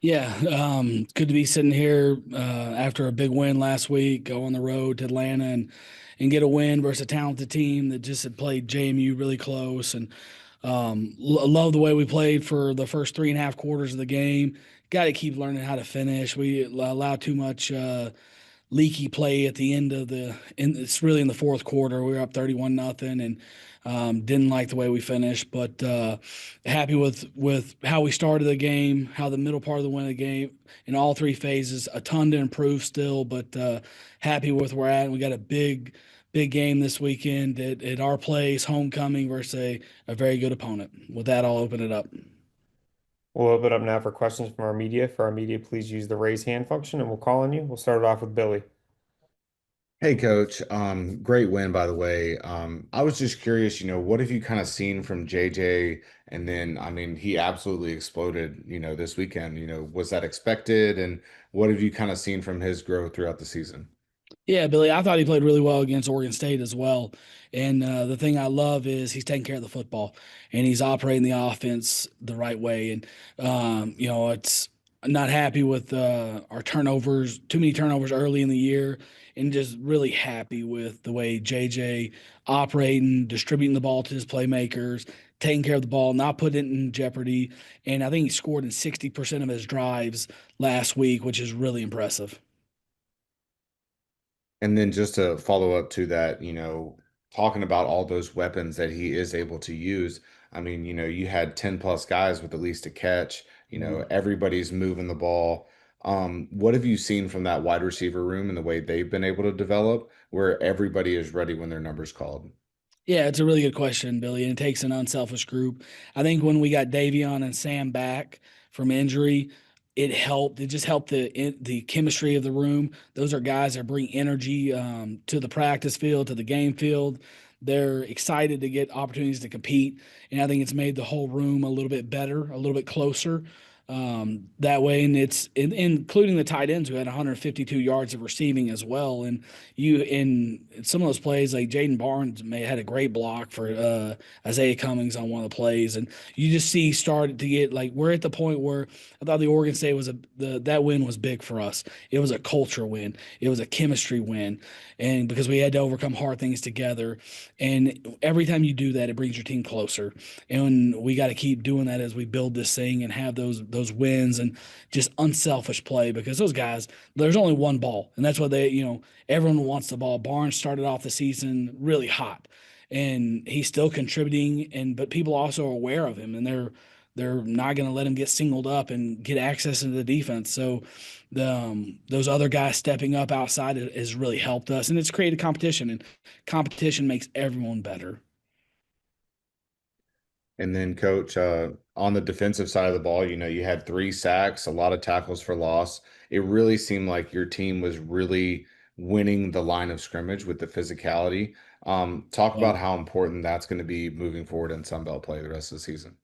Yeah, good to be sitting here after a big win last week. Go on the road to Atlanta and get a win versus a talented team that just had played JMU really close. And love the way we played for the first 3.5 quarters of the game. Got to keep learning how to finish. We allow too much leaky play at the end of it's really in the fourth quarter. We were up 31-0 and didn't like the way we finished, but happy with how we started the game, how the middle part of the win of the game in all three phases. A ton to improve still, but happy with where we're at. We got a big game this weekend at our place, homecoming versus a very good opponent. With that, I'll open it up. We'll open it up now for questions from our media. For our media, please use the raise hand function and we'll call on you. We'll start it off with Billy. Hey coach, great win by the way. I was just curious, what have you kind of seen from JJ? And then, I mean, he absolutely exploded, this weekend. Was that expected? And what have you kind of seen from his growth throughout the season? Yeah, Billy, I thought he played really well against Oregon State as well. And the thing I love is he's taking care of the football and he's operating the offense the right way. And, it's I'm not happy with our turnovers, too many turnovers early in the year, and just really happy with the way JJ operating, distributing the ball to his playmakers, taking care of the ball, not putting it in jeopardy. And I think he scored in 60% of his drives last week, which is really impressive. And then just to follow up to that, talking about all those weapons that he is able to use. I mean, you had 10 plus guys with at least a catch, everybody's moving the ball. What have you seen from that wide receiver room and the way they've been able to develop where everybody is ready when their number's called? Yeah, it's a really good question, Billy, and it takes an unselfish group. I think when we got Davion and Sam back from injury, it helped. It just helped the chemistry of the room. Those are guys that bring energy to the practice field, to the game field. They're excited to get opportunities to compete, and I think it's made the whole room a little bit better, a little bit closer that way. And including the tight ends who had 152 yards of receiving as well. And you in some of those plays, like Jaden Barnes may had a great block for Isaiah Cummings on one of the plays, and you just see started to get like we're at the point where I thought the Oregon State was that win was big for us. It was a culture win, it was a chemistry win, and because we had to overcome hard things together, and every time you do that, it brings your team closer, and we got to keep doing that as we build this thing and have those wins and just unselfish play because those guys, there's only one ball, and that's what everyone wants the ball. Barnes started off the season really hot, and he's still contributing, but people also are aware of him, and they're not going to let him get singled up and get access into the defense. So those other guys stepping up outside has really helped us, and it's created competition, and competition makes everyone better. And then, coach, on the defensive side of the ball, you had 3 sacks, a lot of tackles for loss. It really seemed like your team was really winning the line of scrimmage with the physicality. Talk Yeah. about how important that's going to be moving forward in Sun Belt play the rest of the season.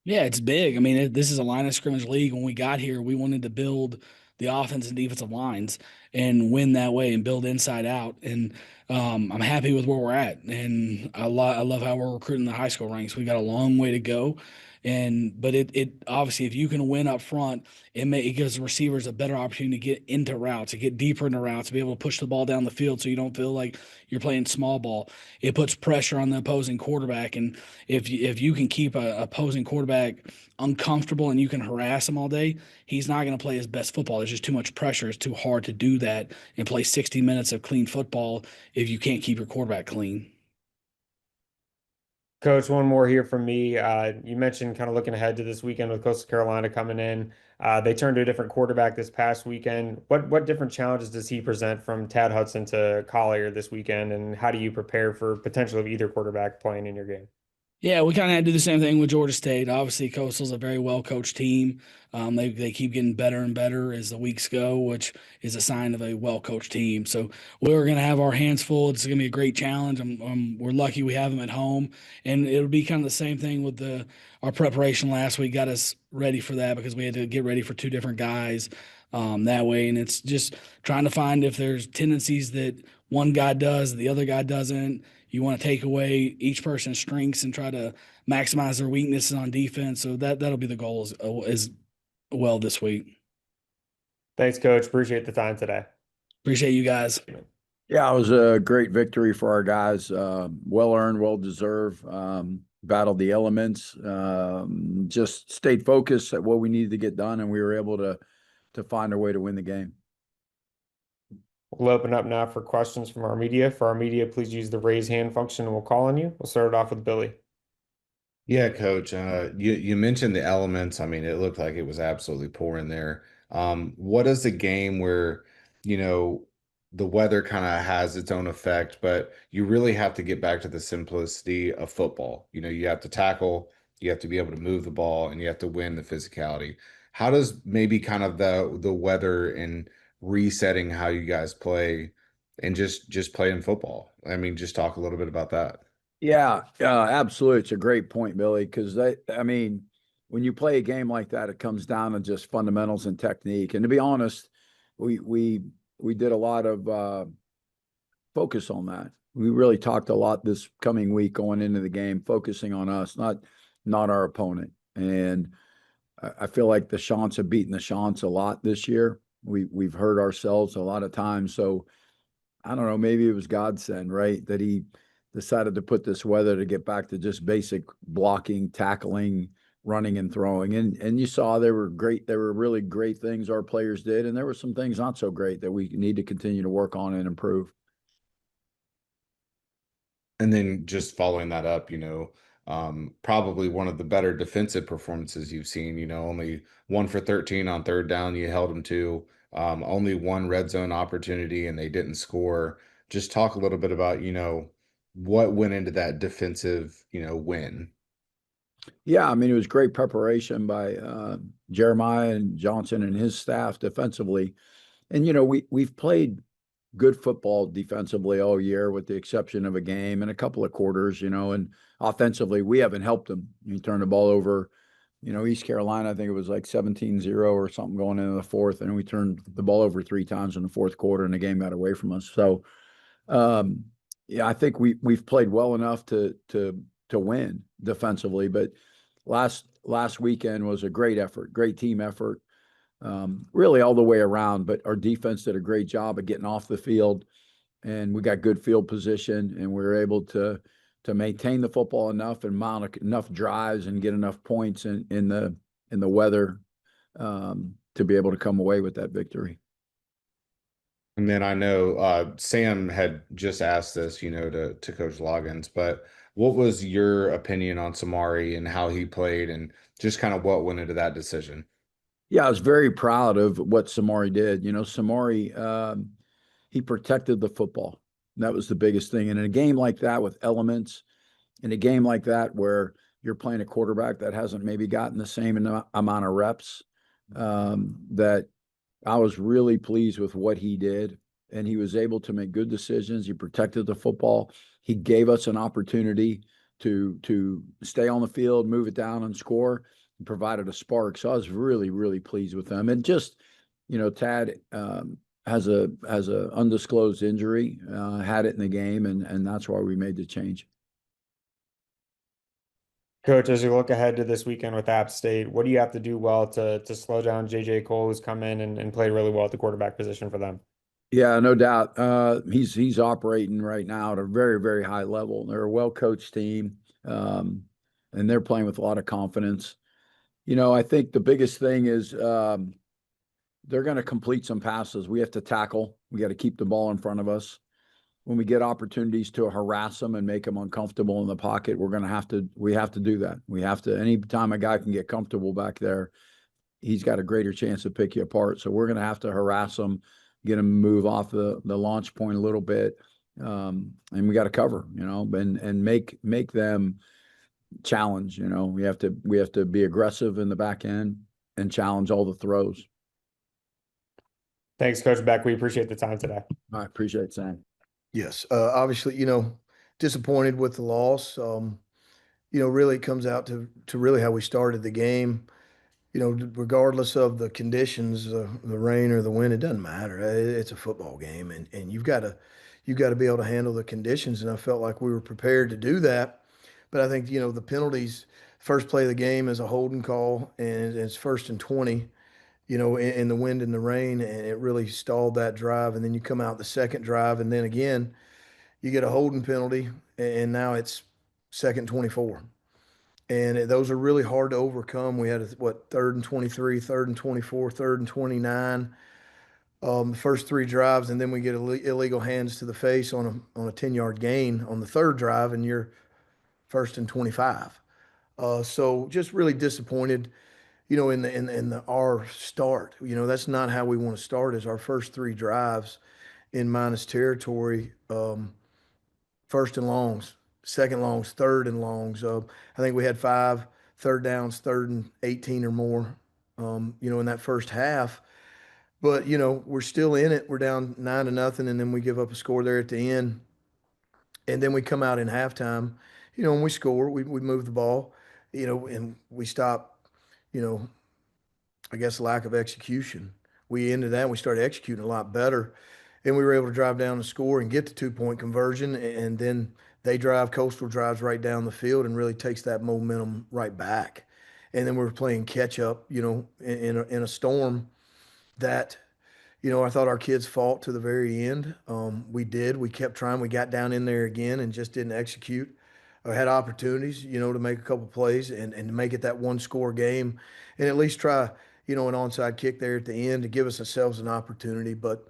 Yeah, it's big. I mean, this is a line of scrimmage league. When we got here, we wanted to build the offense and defensive lines and win that way and build inside out. And I'm happy with where we're at. And I love how we're recruiting the high school ranks. We got a long way to go. But it obviously, if you can win up front, it gives receivers a better opportunity to get into routes, to get deeper into routes, to be able to push the ball down the field so you don't feel like you're playing small ball. It puts pressure on the opposing quarterback, and if you can keep a opposing quarterback uncomfortable and you can harass him all day, he's not going to play his best football. There's just too much pressure. It's too hard to do that and play 60 minutes of clean football if you can't keep your quarterback clean. Coach, one more here from me. You mentioned kind of looking ahead to this weekend with Coastal Carolina coming in. They turned to a different quarterback this past weekend. What different challenges does he present from Tad Hudson to Collier this weekend, and how do you prepare for potential of either quarterback playing in your game? Yeah, we kind of had to do the same thing with Georgia State. Obviously, Coastal's a very well coached team. They keep getting better and better as the weeks go, which is a sign of a well coached team. So we're going to have our hands full. It's going to be a great challenge. We're lucky we have them at home, and it'll be kind of the same thing with our preparation last week. Got us ready for that because we had to get ready for two different guys that way, and it's just trying to find if there's tendencies that one guy does, the other guy doesn't. You want to take away each person's strengths and try to maximize their weaknesses on defense. So that'll be the goal is well this week. Thanks, Coach. Appreciate the time today. Appreciate you guys. Yeah, it was a great victory for our guys. Well earned, well deserved. Battled the elements. Just stayed focused at what we needed to get done, and we were able to find a way to win the game. We'll open up now for questions from our media. For our media, please use the raise hand function and we'll call on you. We'll start it off with Billy. Yeah, Coach. You mentioned the elements. I mean, it looked like it was absolutely pouring there. What is a game where, you know, the weather kind of has its own effect, but you really have to get back to the simplicity of football. You know, you have to tackle, you have to be able to move the ball, and you have to win the physicality. How does maybe kind of the weather and resetting how you guys play and just playing football? I mean, just talk a little bit about that. Yeah, absolutely. It's a great point, Billy, because I mean, when you play a game like that, it comes down to just fundamentals and technique. And to be honest, we did a lot of focus on that. We really talked a lot this coming week going into the game, focusing on us, not our opponent. And I feel like the Chants have beaten the Chants a lot this year. We've hurt ourselves a lot of times. So I don't know, maybe it was God sent, right? That he decided to put this weather to get back to just basic blocking, tackling, running and throwing. And you saw they were great. There were really great things our players did. And there were some things not so great that we need to continue to work on and improve. And then just following that up, probably one of the better defensive performances you've seen, only 1 for 13 on third down. You held them to only one red zone opportunity and they didn't score. Just talk a little bit about, what went into that defensive, win. Yeah, I mean, it was great preparation by Jeremiah and Johnson and his staff defensively. And, we've played good football defensively all year with the exception of a game and a couple of quarters, and offensively, we haven't helped them. He turned the ball over, East Carolina, I think it was like 17-0 or something going into the fourth. And we turned the ball over 3 times in the fourth quarter and the game got away from us. So, yeah, I think we've played well enough to win defensively, but last weekend was a great effort, great team effort, really all the way around. But our defense did a great job of getting off the field, and we got good field position, and we were able to maintain the football enough and mount enough drives and get enough points in the weather to be able to come away with that victory. And then I know Sam had just asked this, to Coach Loggains, but what was your opinion on Samari and how he played and just kind of what went into that decision? Yeah, I was very proud of what Samari did. Samari, he protected the football. That was the biggest thing. And in a game like that with elements, in a game like that where you're playing a quarterback that hasn't maybe gotten the same amount of reps, that I was really pleased with what he did. And he was able to make good decisions. He protected the football. He gave us an opportunity to stay on the field, move it down and score, and provided a spark. So I was really, really pleased with them. And just, Tad has a undisclosed injury, had it in the game, and that's why we made the change. Coach, as you look ahead to this weekend with App State, what do you have to do well to slow down J.J. Cole, who's come in and played really well at the quarterback position for them? Yeah, no doubt. He's operating right now at a very, very high level. They're a well-coached team, and they're playing with a lot of confidence. I think the biggest thing is they're going to complete some passes. We have to tackle. We got to keep the ball in front of us. When we get opportunities to harass them and make them uncomfortable in the pocket, we have to do that. We have to, anytime a guy can get comfortable back there, he's got a greater chance to pick you apart. So we're going to have to harass them, get them to move off the launch point a little bit. And we got to cover, and make them challenge, we have to be aggressive in the back end and challenge all the throws. Thanks, Coach Beck. We appreciate the time today. I appreciate it, Sam. Yes. Obviously, disappointed with the loss. Really it comes out to really how we started the game. Regardless of the conditions, the rain or the wind, it doesn't matter. It's a football game, and you've got to be able to handle the conditions. And I felt like we were prepared to do that. But I think the penalties. First play of the game is a holding call, and it's 1st and 20. in the wind and the rain, and it really stalled that drive. And then you come out the second drive, and then again, you get a holding penalty, and now it's second 24. And those are really hard to overcome. We had third and 23, third and 24, third and 29. The first three drives, and then we get illegal hands to the face on a 10-yard gain on the third drive, and you're first and 25. So just really disappointed, in our start. That's not how we want to start. Is our first three drives in minus territory, first and longs, second longs, third and longs. I think we had 5 third downs, third and 18 or more, in that first half. But we're still in it. We're down 9-0, and then we give up a score there at the end, and then we come out in halftime, and we score. We move the ball, and we stop. I guess lack of execution. We ended that. And we started executing a lot better, and we were able to drive down the score and get the 2-point conversion, and then Coastal drives right down the field and really takes that momentum right back. And then we're playing catch up, in a storm that, I thought our kids fought to the very end. We did. We kept trying. We got down in there again and just didn't execute. I had opportunities, to make a couple plays and make it that one-score game, and at least try, an onside kick there at the end to give ourselves an opportunity. But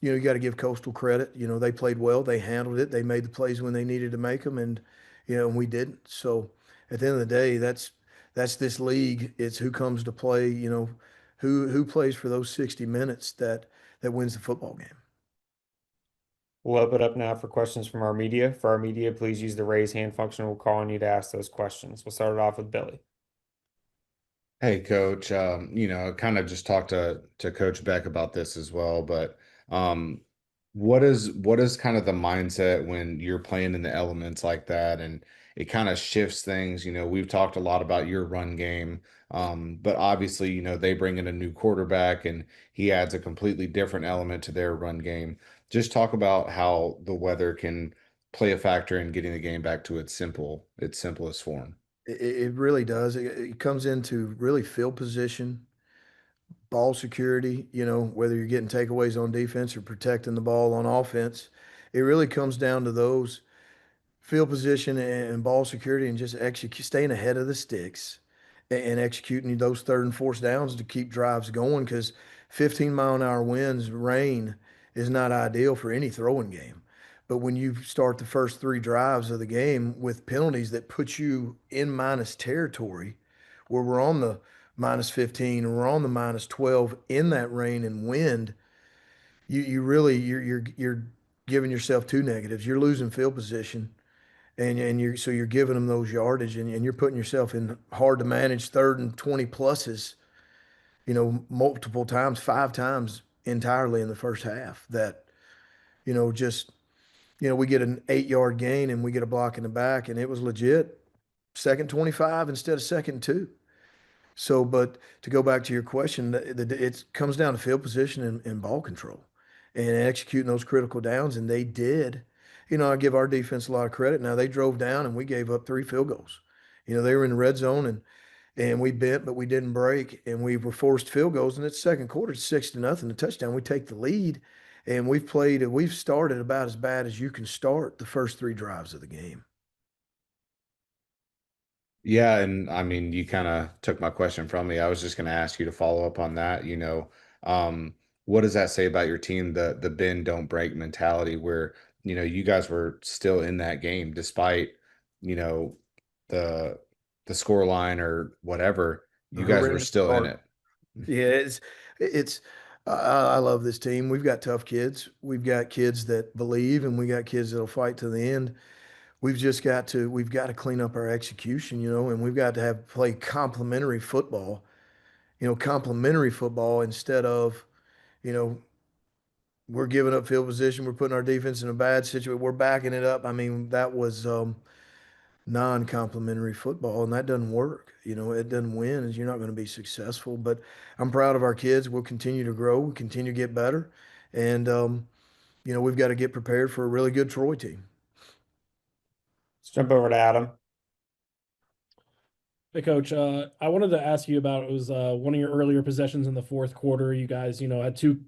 you got to give Coastal credit. They played well. They handled it. They made the plays when they needed to make them, and and we didn't. So at the end of the day, that's this league. It's who comes to play. Who plays for those 60 minutes that wins the football game. We'll open it up now for questions from our media. For our media, please use the raise hand function. We'll call on you to ask those questions. We'll start it off with Billy. Hey, Coach. I kind of just talked to Coach Beck about this as well, but what is kind of the mindset when you're playing in the elements like that, and it kind of shifts things? We've talked a lot about your run game, but obviously, they bring in a new quarterback, and he adds a completely different element to their run game. Just talk about how the weather can play a factor in getting the game back to its simplest form. It really does. It comes into really field position, ball security, whether you're getting takeaways on defense or protecting the ball on offense. It really comes down to those field position and ball security, and just staying ahead of the sticks and executing those third and fourth downs to keep drives going, because 15-mile-an-hour winds, rain is not ideal for any throwing game. But when you start the first three drives of the game with penalties that put you in minus territory, where we're on the minus 15 or we're on the minus 12 in that rain and wind, you're giving yourself two negatives. You're losing field position, and you're giving them those yardage, and you're putting yourself in hard to manage third and 20 pluses, multiple times, 5 times entirely in the first half. That, just, we get an 8-yard gain and we get a block in the back, and it was legit second 25 instead of second 2. So, but to go back to your question, it comes down to field position and ball control and executing those critical downs. And they did. I give our defense a lot of credit. Now, they drove down and we gave up 3 field goals. They were in the red zone, and we bent, but we didn't break, and we were forced field goals. And it's second quarter, it's 6-0, a touchdown. We take the lead, and we've started about as bad as you can start the first 3 drives of the game. Yeah, and I mean, you kind of took my question from me. I was just going to ask you to follow up on that. What does that say about your team, the bend don't break mentality, where you guys were still in that game despite you know the the score line or whatever, A you guys were horrendous still in start. it. Yeah, it's I love this team. We've got tough kids. We've got kids that believe, and we got kids that'll fight to the end. We've got to clean up our execution, and we've got to play complementary football instead of, you know, we're giving up field position, we're putting our defense in a bad situation, we're backing it up. I mean, that was non-complimentary football, and that doesn't work. It doesn't win, and you're not going to be successful. But I'm proud of our kids. We'll continue to grow, we'll continue to get better, and we've got to get prepared for a really good Troy team. Let's jump over to Adam. Hey, Coach. I wanted to ask you about it was one of your earlier possessions in the fourth quarter. You guys, had two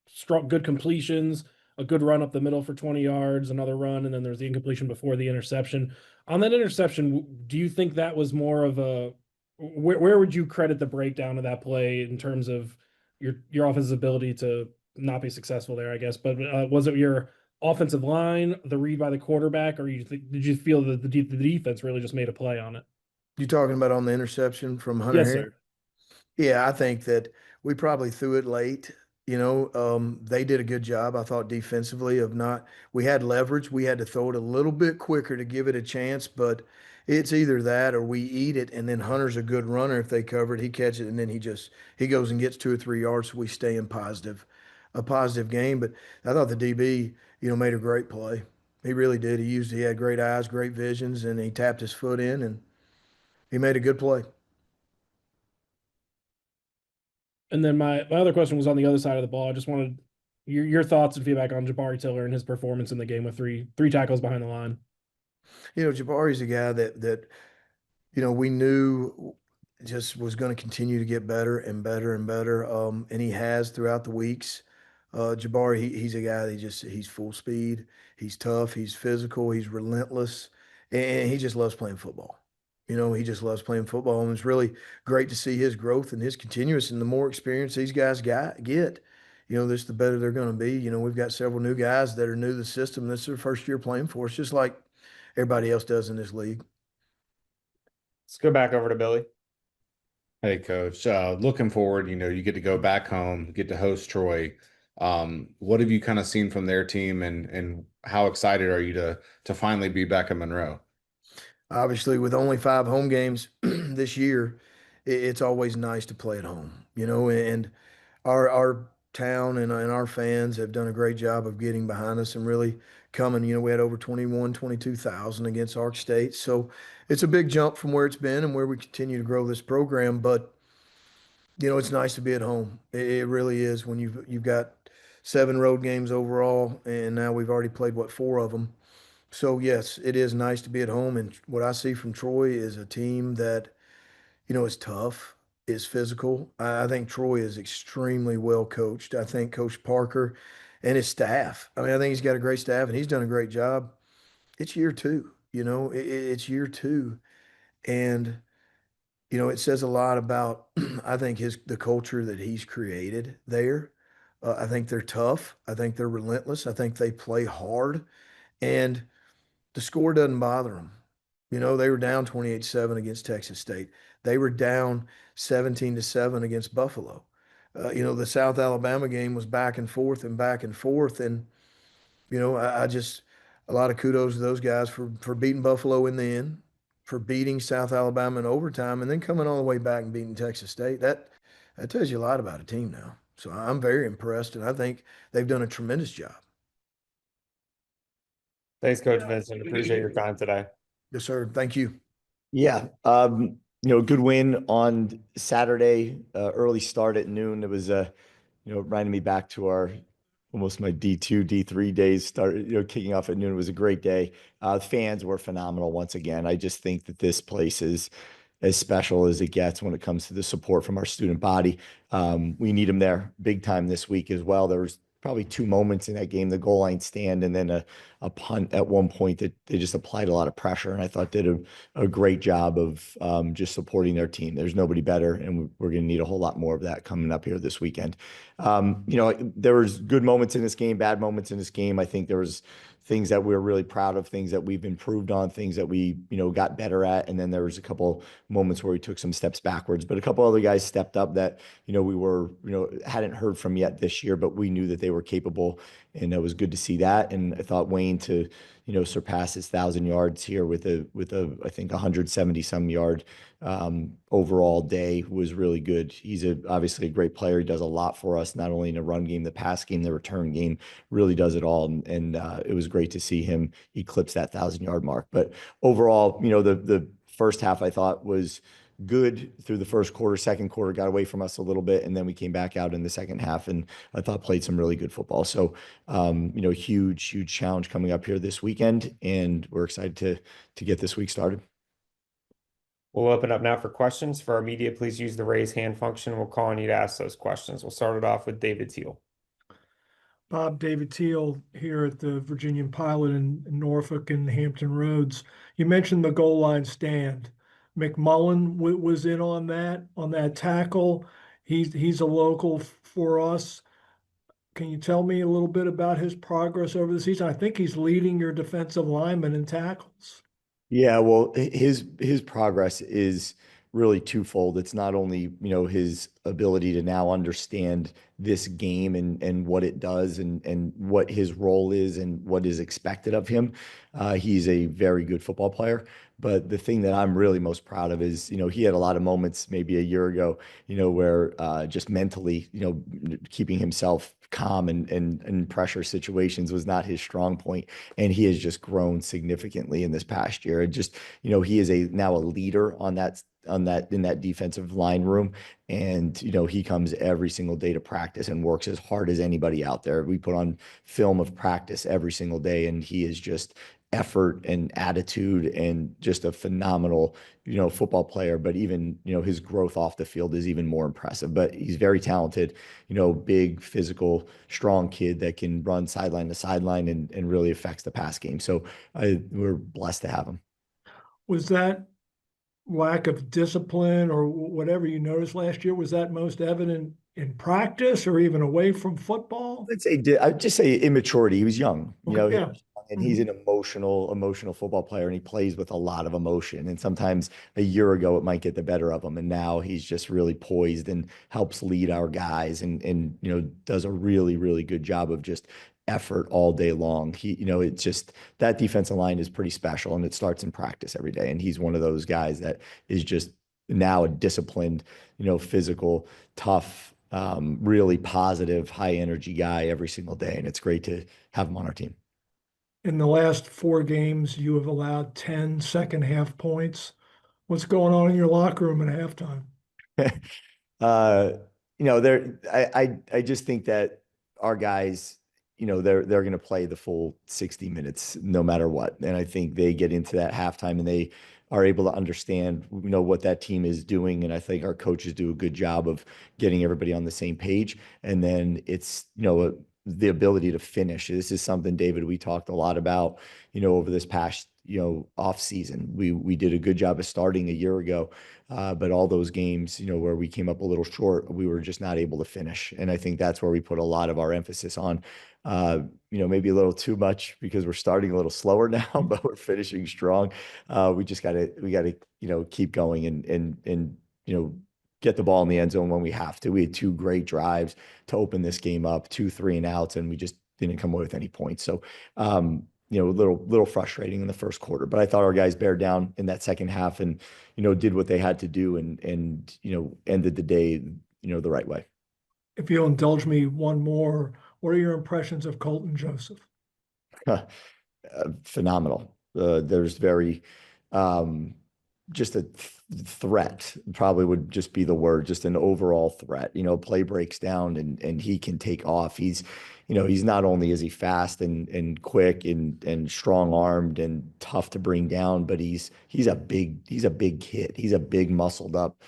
strong, good completions, a good run up the middle for 20 yards, another run, and then there's the incompletion before the interception. On that interception, do you think that was more of a where would you credit the breakdown of that play in terms of your offense's ability to not be successful there, I guess? But was it your offensive line, the read by the quarterback, or did you feel that the defense really just made a play on it? You talking about on the interception from Hunter Yes, Henry? sir. Yeah, I think that we probably threw it late. They did a good job, I thought, defensively of not. We had leverage. We had to throw it a little bit quicker to give it a chance, but it's either that or we eat it, and then Hunter's a good runner. If they cover it, he catches it, and then he goes and gets 2 or 3 yards, so we stay in a positive game. But I thought the DB, made a great play. He really did. He had great eyes, great visions, and he tapped his foot in, and he made a good play. And then my other question was on the other side of the ball. I just wanted your thoughts and feedback on Jabari Tiller and his performance in the game with three tackles behind the line. Jabari's a guy that we knew just was going to continue to get better and better and better. And he has throughout the weeks. Jabari, he's a guy that he's full speed. He's tough. He's physical. He's relentless. And he just loves playing football. He just loves playing football. And it's really great to see his growth and his continuous. And the more experience these guys get, this the better they're going to be. We've got several new guys that are new to the system. This is their first year playing for us, just like everybody else does in this league. Let's go back over to Billy. Hey, Coach. Looking forward, you get to go back home, get to host Troy. What have you kind of seen from their team, and how excited are you to finally be back in Monroe? Obviously, with only 5 home games this year, it's always nice to play at home, and our town and our fans have done a great job of getting behind us and really coming. We had over 22,000 against Ark State. So it's a big jump from where it's been and where we continue to grow this program. But, it's nice to be at home. It really is when you've got 7 road games overall, and now we've already played, 4 of them. So, yes, it is nice to be at home. And what I see from Troy is a team that, is tough, is physical. I think Troy is extremely well coached. I think Coach Parker and his staff, I think he's got a great staff and he's done a great job. It's year 2, it's year 2. And, it says a lot about, I think the culture that he's created there. I think they're tough. I think they're relentless. I think they play hard. And the score doesn't bother them. They were down 28-7 against Texas State. They were down 17-7 against Buffalo. The South Alabama game was back and forth and back and forth. And, I just, a lot of kudos to those guys for beating Buffalo in the end, for beating South Alabama in overtime, and then coming all the way back and beating Texas State. That tells you a lot about a team now. So I'm very impressed, and I think they've done a tremendous job. Thanks, Coach Vincent. Appreciate your time today. Yes, sir. Thank you. Yeah. Good win on Saturday, early start at noon. It was, reminded me back to almost my D2, D3 days started, kicking off at noon. It was a great day. The fans were phenomenal once again. I just think that this place is as special as it gets when it comes to the support from our student body. We need them there big time this week as well. There was probably 2 moments in that game, the goal line stand and then a punt at one point that they just applied a lot of pressure, and I thought did a great job of just supporting their team. There's nobody better, and we're going to need a whole lot more of that coming up here this weekend. There was good moments in this game, bad moments in this game. I think there was things that we're really proud of, things that we've improved on, things that we, got better at. And then there was a couple moments where we took some steps backwards, but a couple other guys stepped up that, we were, hadn't heard from yet this year, but we knew that they were capable, and it was good to see that. And I thought Wayne to, surpass his 1,000 yards here with I think 170 some yard overall day was really good. He's obviously a great player. He does a lot for us, not only in the run game, the pass game, the return game, really does it all. And it was great to see him eclipse that 1,000-yard mark. But overall, the first half I thought was good through the first quarter. Second quarter got away from us a little bit, and then we came back out in the second half and I thought played some really good football. So, huge challenge coming up here this weekend, and we're excited to get this week started. We'll open up now for questions. For our media, please use the raise hand function. We'll call on you to ask those questions. We'll start it off with David Teal. Bob, David Teal here at the Virginian Pilot in Norfolk and Hampton Roads. You mentioned the goal line stand. McMullen was in on that tackle. He's a local for us. Can you tell me a little bit about his progress over the season? I think he's leading your defensive lineman in tackles. Yeah, well, his progress is really twofold. It's not only, his ability to now understand this game and what it does and what his role is and what is expected of him. He's a very good football player. But the thing that I'm really most proud of is, he had a lot of moments maybe a year ago, where just mentally, keeping himself calm and in pressure situations was not his strong point. And he has just grown significantly in this past year. And just, he is now a leader in that defensive line room. And, he comes every single day to practice and works as hard as anybody out there. We put on film of practice every single day, and he is just effort and attitude and just a phenomenal, football player. But even, his growth off the field is even more impressive. But he's very talented, big, physical, strong kid that can run sideline to sideline and really affects the pass game. So we're blessed to have him. Was that lack of discipline or whatever you noticed last year, was that most evident in practice or even away from football? I'd just say immaturity. He was young, Yeah. and he's an emotional football player, and he plays with a lot of emotion. And sometimes a year ago, it might get the better of him. And now he's just really poised and helps lead our guys and does a really, really good job of just effort all day long. It's just that defensive line is pretty special, and it starts in practice every day. And he's one of those guys that is just now a disciplined, physical, tough, really positive, high energy guy every single day. And it's great to have him on our team. In the last 4 games, you have allowed 10 second half points. What's going on in your locker room at halftime? I just think that our guys, they're going to play the full 60 minutes no matter what. And I think they get into that halftime and they are able to understand, what that team is doing. And I think our coaches do a good job of getting everybody on the same page. And then it's, the ability to finish. This is something, David, we talked a lot about, over this past, off season. We did a good job of starting a year ago, but all those games, where we came up a little short, we were just not able to finish. And I think that's where we put a lot of our emphasis on, maybe a little too much because we're starting a little slower now, but we're finishing strong. We gotta, keep going and get the ball in the end zone when we have to. We had 2 great drives to open this game up, 2 3-and-outs, and we just didn't come away with any points. So, a little frustrating in the first quarter, but I thought our guys bared down in that second half and, did what they had to do and ended the day, the right way. If you'll indulge me one more, what are your impressions of Colton Joseph? Phenomenal. There's very, just a threat probably would just be the word, just an overall threat. Play breaks down and he can take off. He's not only is he fast and quick and strong armed and tough to bring down, but he's a big kid. He's a big muscled up,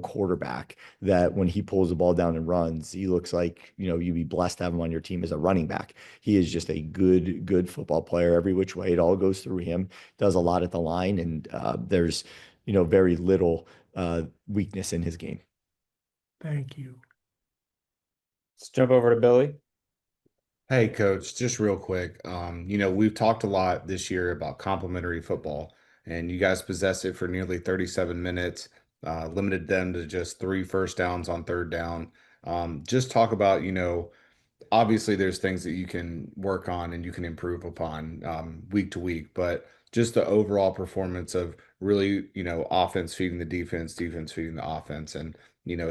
quarterback that when he pulls the ball down and runs, he looks like, you'd be blessed to have him on your team as a running back. He is just a good football player every which way. It all goes through him, does a lot at the line. And there's, very little weakness in his game. Thank you. Let's jump over to Billy. Hey, Coach, just real quick. We've talked a lot this year about complementary football, and you guys possessed it for nearly 37 minutes, limited them to just 3 first downs on 3rd down. Just talk about, obviously there's things that you can work on and you can improve upon week to week, but just the overall performance of really, offense feeding the defense feeding the offense, and,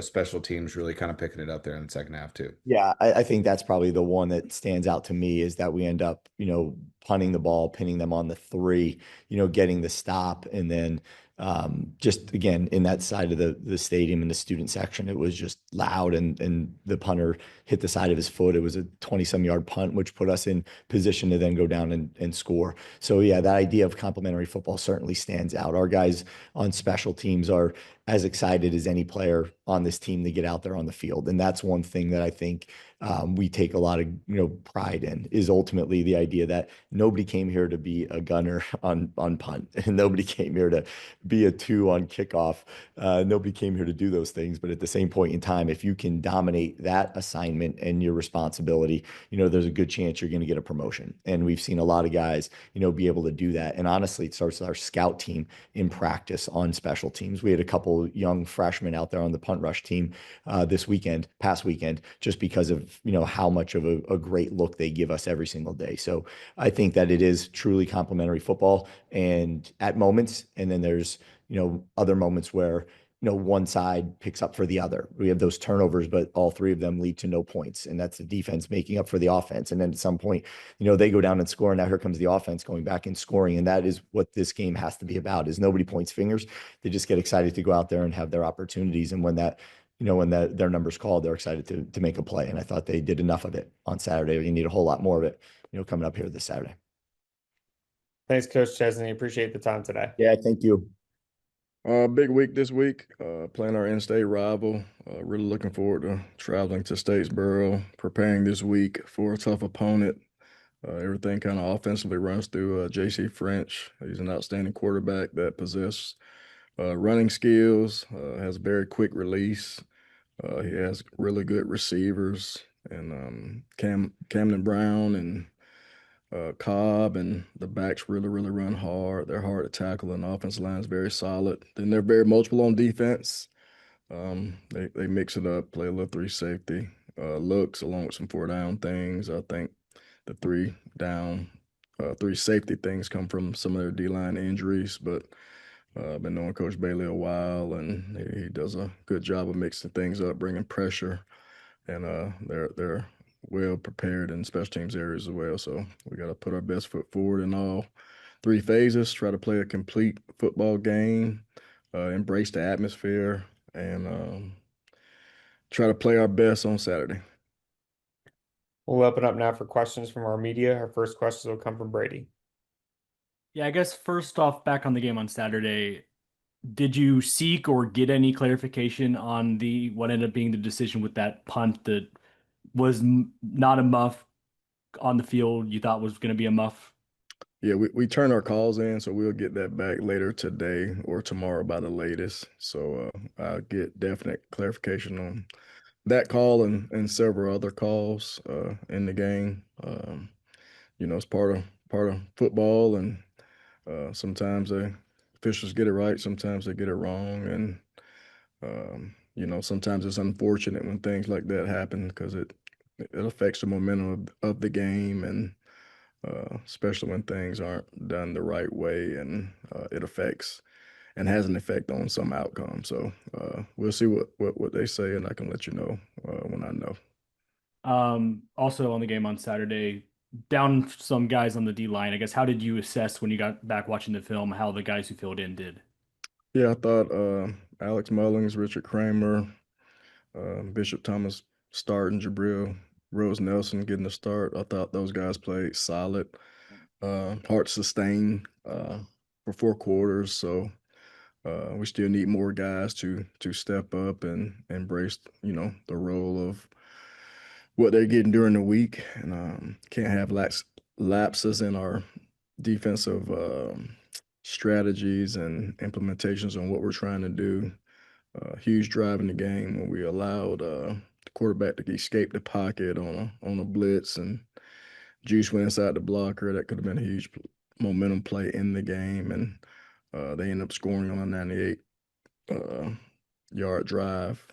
special teams really kind of picking it up there in the second half too. Yeah, I think that's probably the one that stands out to me is that we end up, punting the ball, pinning them on the 3, getting the stop, and then Just again, in that side of the stadium in the student section, it was just loud, and the punter hit the side of his foot. It was a 20-some yard punt, which put us in position to then go down and score. So yeah, that idea of complementary football certainly stands out. Our guys on special teams are as excited as any player on this team to get out there on the field. And that's one thing that I think we take a lot of pride in, is ultimately the idea that nobody came here to be a gunner on punt, and nobody came here to be a 2 on kickoff. Nobody came here to do those things. But at the same point in time, if you can dominate that assignment and your responsibility, there's a good chance you're going to get a promotion. And we've seen a lot of guys, be able to do that. And honestly, it starts with our scout team in practice on special teams. We had a couple young freshmen out there on the punt rush team past weekend, just because of how much of a great look they give us every single day. So I think that it is truly complementary football, and at moments, and then there's other moments where one side picks up for the other. We have those turnovers, but all 3 of them lead to no points, and that's the defense making up for the offense. And then at some point, they go down and score, and now here comes the offense going back and scoring. And that is what this game has to be about, is nobody points fingers. They just get excited to go out there and have their opportunities. And when their number's called, they're excited to make a play. And I thought they did enough of it on Saturday. We need a whole lot more of it, coming up here this Saturday. Thanks, Coach Chesney. Appreciate the time today. Yeah, thank you. Big week this week, playing our in-state rival. Really looking forward to traveling to Statesboro, preparing this week for a tough opponent. Everything kind of offensively runs through J.C. French. He's an outstanding quarterback that possesses running skills, has very quick release. He has really good receivers, and Camden Brown and Cobb and the backs really run hard. They're hard to tackle, and the offensive line is very solid. Then they're very multiple on defense. They mix it up, play a little 3 safety looks along with some 4 down things. I think the 3 safety things come from some of their D-line injuries, but I've been knowing Coach Bailey a while, and he does a good job of mixing things up, bringing pressure, and they're well prepared in special teams areas as well. So we got to put our best foot forward in all 3 phases, try to play a complete football game, embrace the atmosphere, and try to play our best on Saturday. We'll open up now for questions from our media. Our first questions will come from Brady. Yeah, I guess first off, back on the game on Saturday, did you seek or get any clarification on what ended up being the decision with that punt that was not a muff on the field you thought was going to be a muff? Yeah, we turn our calls in, so we'll get that back later today or tomorrow by the latest. So I'll get definite clarification on that call and several other calls in the game. It's part of football, and sometimes the officials get it right, sometimes they get it wrong, and sometimes it's unfortunate when things like that happen, because it affects the momentum of the game, and especially when things aren't done the right way, and it affects and has an effect on some outcome. So we'll see what they say, and I can let you know when I know. Also on the game on Saturday, down some guys on the D line, I guess, how did you assess when you got back watching the film how the guys who filled in did? Yeah, I thought Alex Mullings, Richard Kramer, Bishop Thomas starting, Jabril Rose Nelson getting the start. I thought those guys played solid, hard to sustain for 4 quarters. So we still need more guys to step up and embrace, the role of what they're getting during the week, and can't have lapses in our defensive strategies and implementations on what we're trying to do. Huge drive in the game when we allowed the quarterback to escape the pocket on a blitz, and Juice went inside the blocker. That could have been a huge momentum play in the game, and they ended up scoring on a 98 yard drive,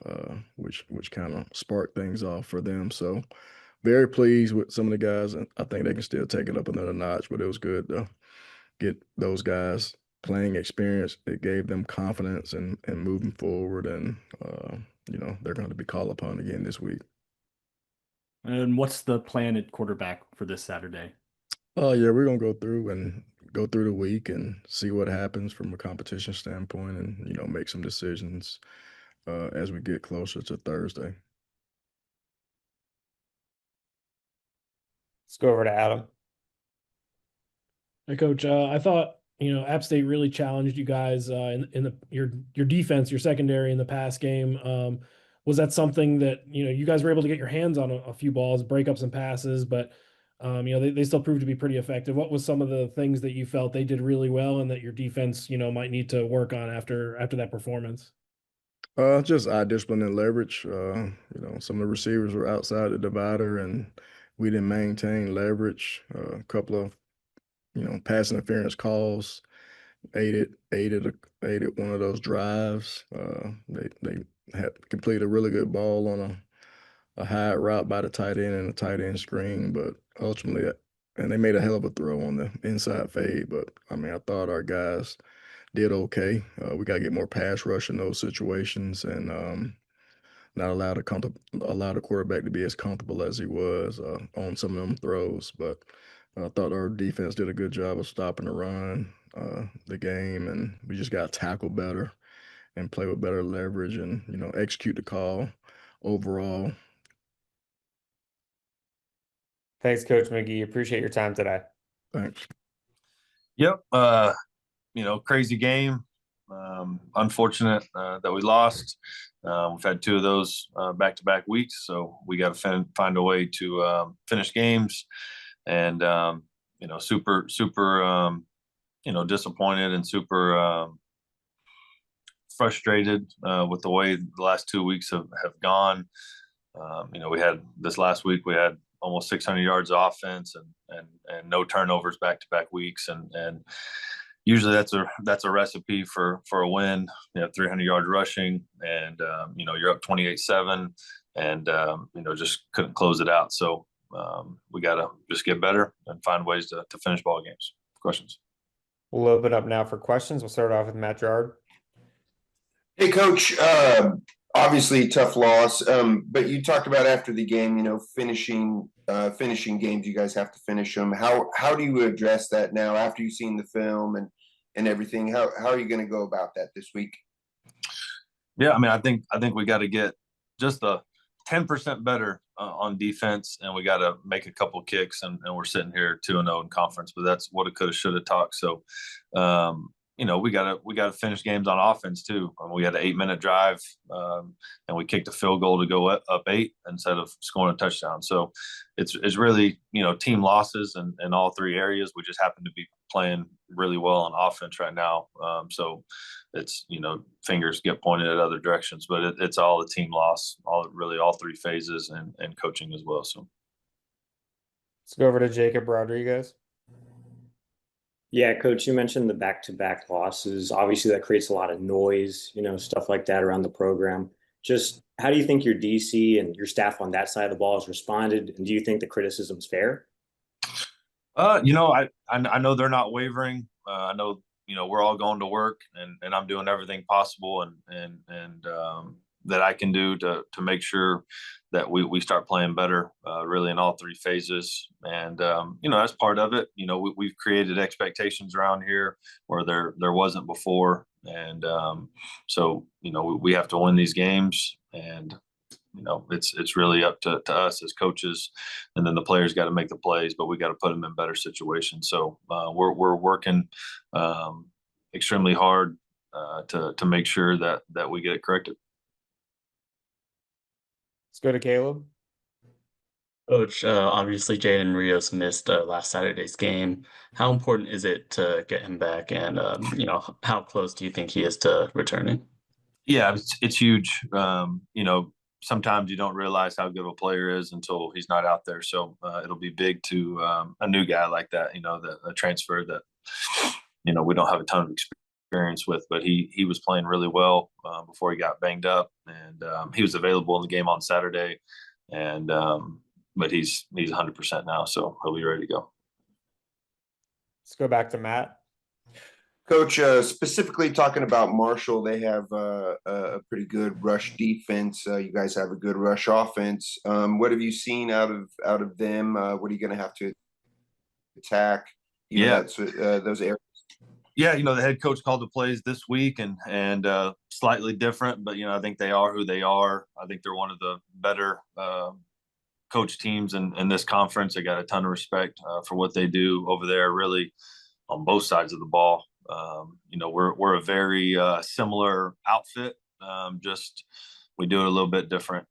which kind of sparked things off for them. So very pleased with some of the guys, and I think they can still take it up another notch, but it was good to get those guys playing experience. It gave them confidence and moving forward, and they're going to be called upon again this week. And what's the plan at quarterback for this Saturday? Yeah, we're going to go through and go through the week and see what happens from a competition standpoint, and make some decisions as we get closer to Thursday. Let's go over to Adam. Hey, Coach, I thought App State really challenged you guys in your defense, your secondary in the pass game. Was that something that you guys were able to get your hands on a few balls, break up some passes, but they still proved to be pretty effective? What was some of the things that you felt they did really well and that your defense might need to work on after that performance? Just eye discipline and leverage. Some of the receivers were outside the divider, and we didn't maintain leverage. A couple of pass interference calls aided one of those drives. They had completed a really good ball on a high route by the tight end and a tight end screen, but ultimately, and they made a hell of a throw on the inside fade. But I thought our guys did okay. We got to get more pass rush in those situations, and not allow the quarterback to be as comfortable as he was on some of them throws. But I thought our defense did a good job of stopping the run, the game, and we just got to tackle better and play with better leverage and execute the call overall. Thanks, Coach McGee. Appreciate your time today. Thanks. Yep. Crazy game. Unfortunate that we lost. We've had two of those back-to-back weeks, so we got to find a way to finish games. And super disappointed and super frustrated with the way the last 2 weeks have gone. We had this last week, we had almost 600 yards of offense and no turnovers back-to-back weeks. And usually that's a recipe for a win. 300 yards rushing, and you're up 28-7, and just couldn't close it out. So we got to just get better and find ways to finish ball games. Questions? We'll open up now for questions. We'll start off with Matt Gerard. Hey, Coach. Obviously, tough loss, but you talked about after the game, finishing games. You guys have to finish them. How do you address that now after you've seen the film and everything? How are you going to go about that this week? Yeah, I think we got to get just a 10% better on defense, and we got to make a couple kicks, and we're sitting here 2-0 in conference, but that's what it could have, should have talked. So, we got to finish games on offense too. We had an 8-minute drive, and we kicked a field goal to go up 8 instead of scoring a touchdown. So it's really, team losses in all three areas. We just happen to be playing really well on offense right now. So it's, fingers get pointed at other directions, but it's all a team loss, all three phases and coaching as well. So let's go over to Jacob Rodriguez. Yeah, Coach, you mentioned the back-to-back losses. Obviously, that creates a lot of noise, stuff like that around the program. Just how do you think your DC and your staff on that side of the ball has responded? And do you think the criticism's fair? I know they're not wavering. I know, we're all going to work, and I'm doing everything possible and that I can do to make sure that we start playing better, really in all three phases. And, that's part of it. We've created expectations around here where there wasn't before. And so, we have to win these games, and, it's really up to us as coaches, and then the players got to make the plays, but we got to put them in better situations. So we're working extremely hard to make sure that we get it corrected. Let's go to Caleb. Coach, obviously Jaden Rios missed last Saturday's game. How important is it to get him back, and how close do you think he is to returning? Yeah, it's huge. Sometimes you don't realize how good of a player is until he's not out there. So it'll be big to a new guy like that, a transfer that, we don't have a ton of experience with, but he was playing really well before he got banged up, and he was available in the game on Saturday, and but he's 100% now, so he'll be ready to go. Let's go back to Matt. Coach, specifically talking about Marshall, they have a pretty good rush defense. You guys have a good rush offense. What have you seen out of them? What are you going to have to attack? That's those areas. Yeah, the head coach called the plays this week and slightly different, but I think they are who they are. I think they're one of the better coach teams in this conference. I got a ton of respect for what they do over there, really on both sides of the ball. We're a very similar outfit, just we do it a little bit different.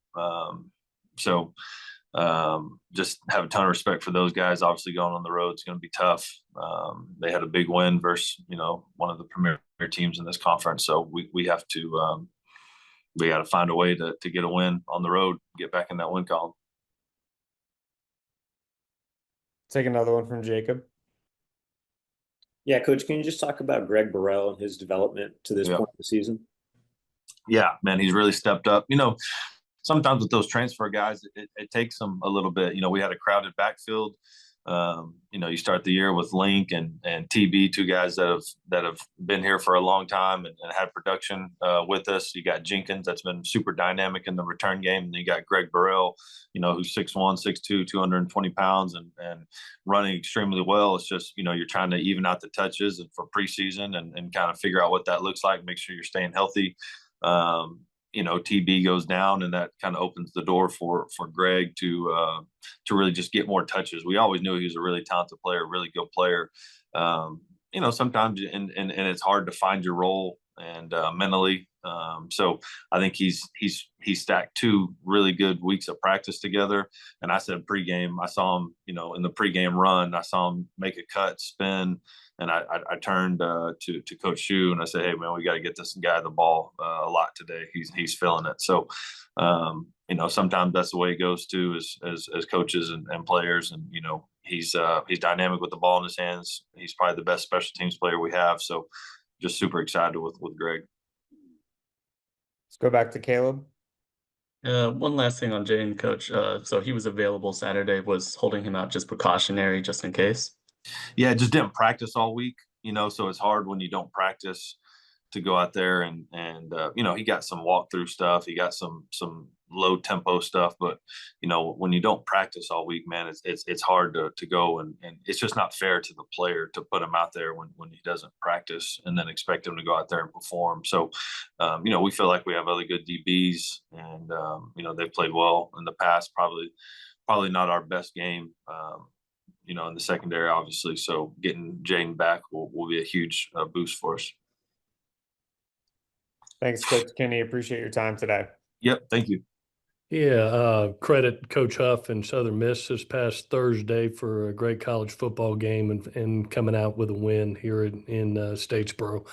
Just have a ton of respect for those guys. Obviously, going on the road is going to be tough. They had a big win versus one of the premier teams in this conference, so we have to we got to find a way to get a win on the road, get back in that win column. Take another one from Jacob. Yeah, Coach, can you just talk about Greg Burrell and his development to this point of the season? Yeah, man, he's really stepped up. Sometimes with those transfer guys, it takes them a little bit. We had a crowded backfield. You start the year with Link and TB, two guys that have been here for a long time and had production with us. You got Jenkins, that's been super dynamic in the return game, and you got Greg Burrell, who's 6'1", 6'2", 220 pounds and running extremely well. It's just you're trying to even out the touches and for preseason and kind of figure out what that looks like. Make sure you're staying healthy. TB goes down, and that kind of opens the door for Greg to really just get more touches. We always knew he was a really talented player, really good player. Sometimes and it's hard to find your role and mentally. So I think he's stacked 2 really good weeks of practice together. And I said pregame, I saw him, in the pregame run, I saw him make a cut, spin. And I turned to Coach Shu and I said, "Hey man, we got to get this guy the ball a lot today. He's feeling it." So, sometimes that's the way it goes too, as coaches and players. And he's dynamic with the ball in his hands. He's probably the best special teams player we have. So, just super excited with Greg. Let's go back to Caleb. One last thing on Jaden, Coach. So he was available Saturday. Was holding him out just precautionary, just in case? Yeah, just didn't practice all week, so it's hard when you don't practice to go out there and he got some walkthrough stuff. He got some low tempo stuff, but when you don't practice all week, man, it's hard to go and it's just not fair to the player to put him out there when he doesn't practice and then expect him to go out there and perform. So, we feel like we have other good DBs and, they've played well in the past, probably not our best game, in the secondary, obviously. So getting Jaden back will be a huge boost for us. Thanks, Coach Kinne. Appreciate your time today. Yep. Thank you. Yeah, credit Coach Huff and Southern Miss this past Thursday for a great college football game and coming out with a win here in Statesboro.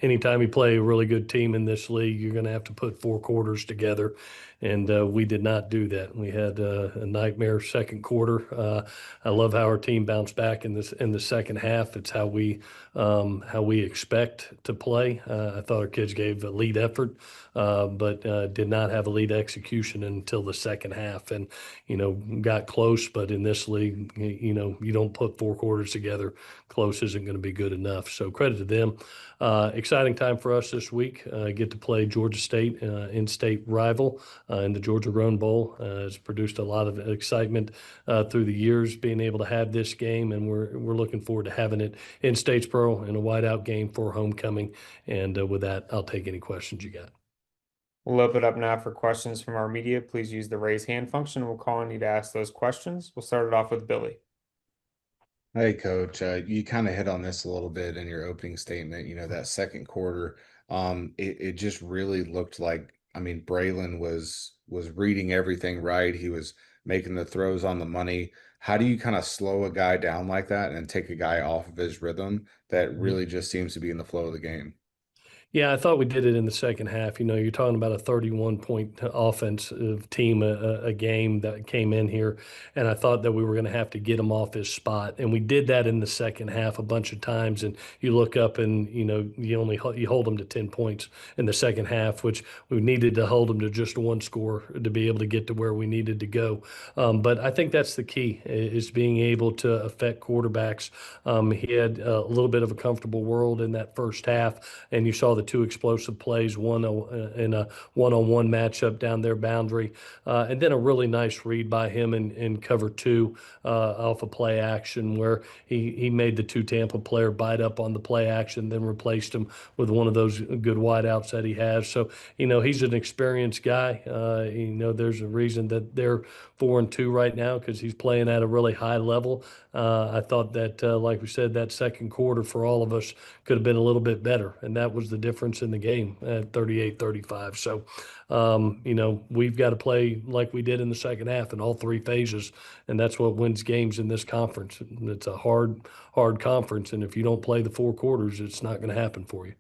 Anytime you play a really good team in this league, you're going to have to put 4 quarters together, and we did not do that. We had a nightmare second quarter. I love how our team bounced back in the second half. It's how we expect to play. I thought our kids gave a lead effort, but did not have a lead execution until the second half, and got close. But in this league, you don't put 4 quarters together. Close isn't going to be good enough. So credit to them. Exciting time for us this week. Get to play Georgia State, in-state rival, in the Georgia Rose Bowl. It's produced a lot of excitement through the years being able to have this game, and we're looking forward to having it in Statesboro in a whiteout game for homecoming. And with that, I'll take any questions you got. We'll open it up now for questions from our media. Please use the raise hand function. We'll call on you to ask those questions. We'll start it off with Billy. Hey, Coach, you kind of hit on this a little bit in your opening statement. That second quarter, it just really looked like, Braylon was reading everything right. He was making the throws on the money. How do you kind of slow a guy down like that and take a guy off of his rhythm that really just seems to be in the flow of the game? Yeah, I thought we did it in the second half. You're talking about a 31-point offensive team a game that came in here, and I thought that we were going to have to get him off his spot, and we did that in the second half a bunch of times. And you look up, and you hold them to 10 points in the second half, which we needed to hold them to just 1 score to be able to get to where we needed to go. But I think that's the key, is being able to affect quarterbacks. He had a little bit of a comfortable world in that first half, and you saw the two explosive plays, one in a one-on-one matchup down their boundary, and then a really nice read by him in cover two off a play action where he made the two Tampa player bite up on the play action, then replaced him with one of those good wideouts that he has. So, he's an experienced guy. There's a reason that they're 4-2 right now because he's playing at a really high level. I thought that, like we said, that second quarter for all of us could have been a little bit better, and that was the difference in the game at 38-35. So, we've got to play like we did in the second half in all three phases, and that's what wins games in this conference. It's a hard conference, and if you don't play the four quarters, it's not going to happen for you.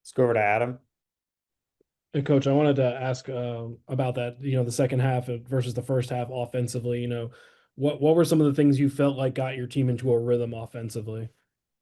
Let's go over to Adam. And Coach, I wanted to ask about that, the second half versus the first half offensively. What were some of the things you felt like got your team into a rhythm offensively?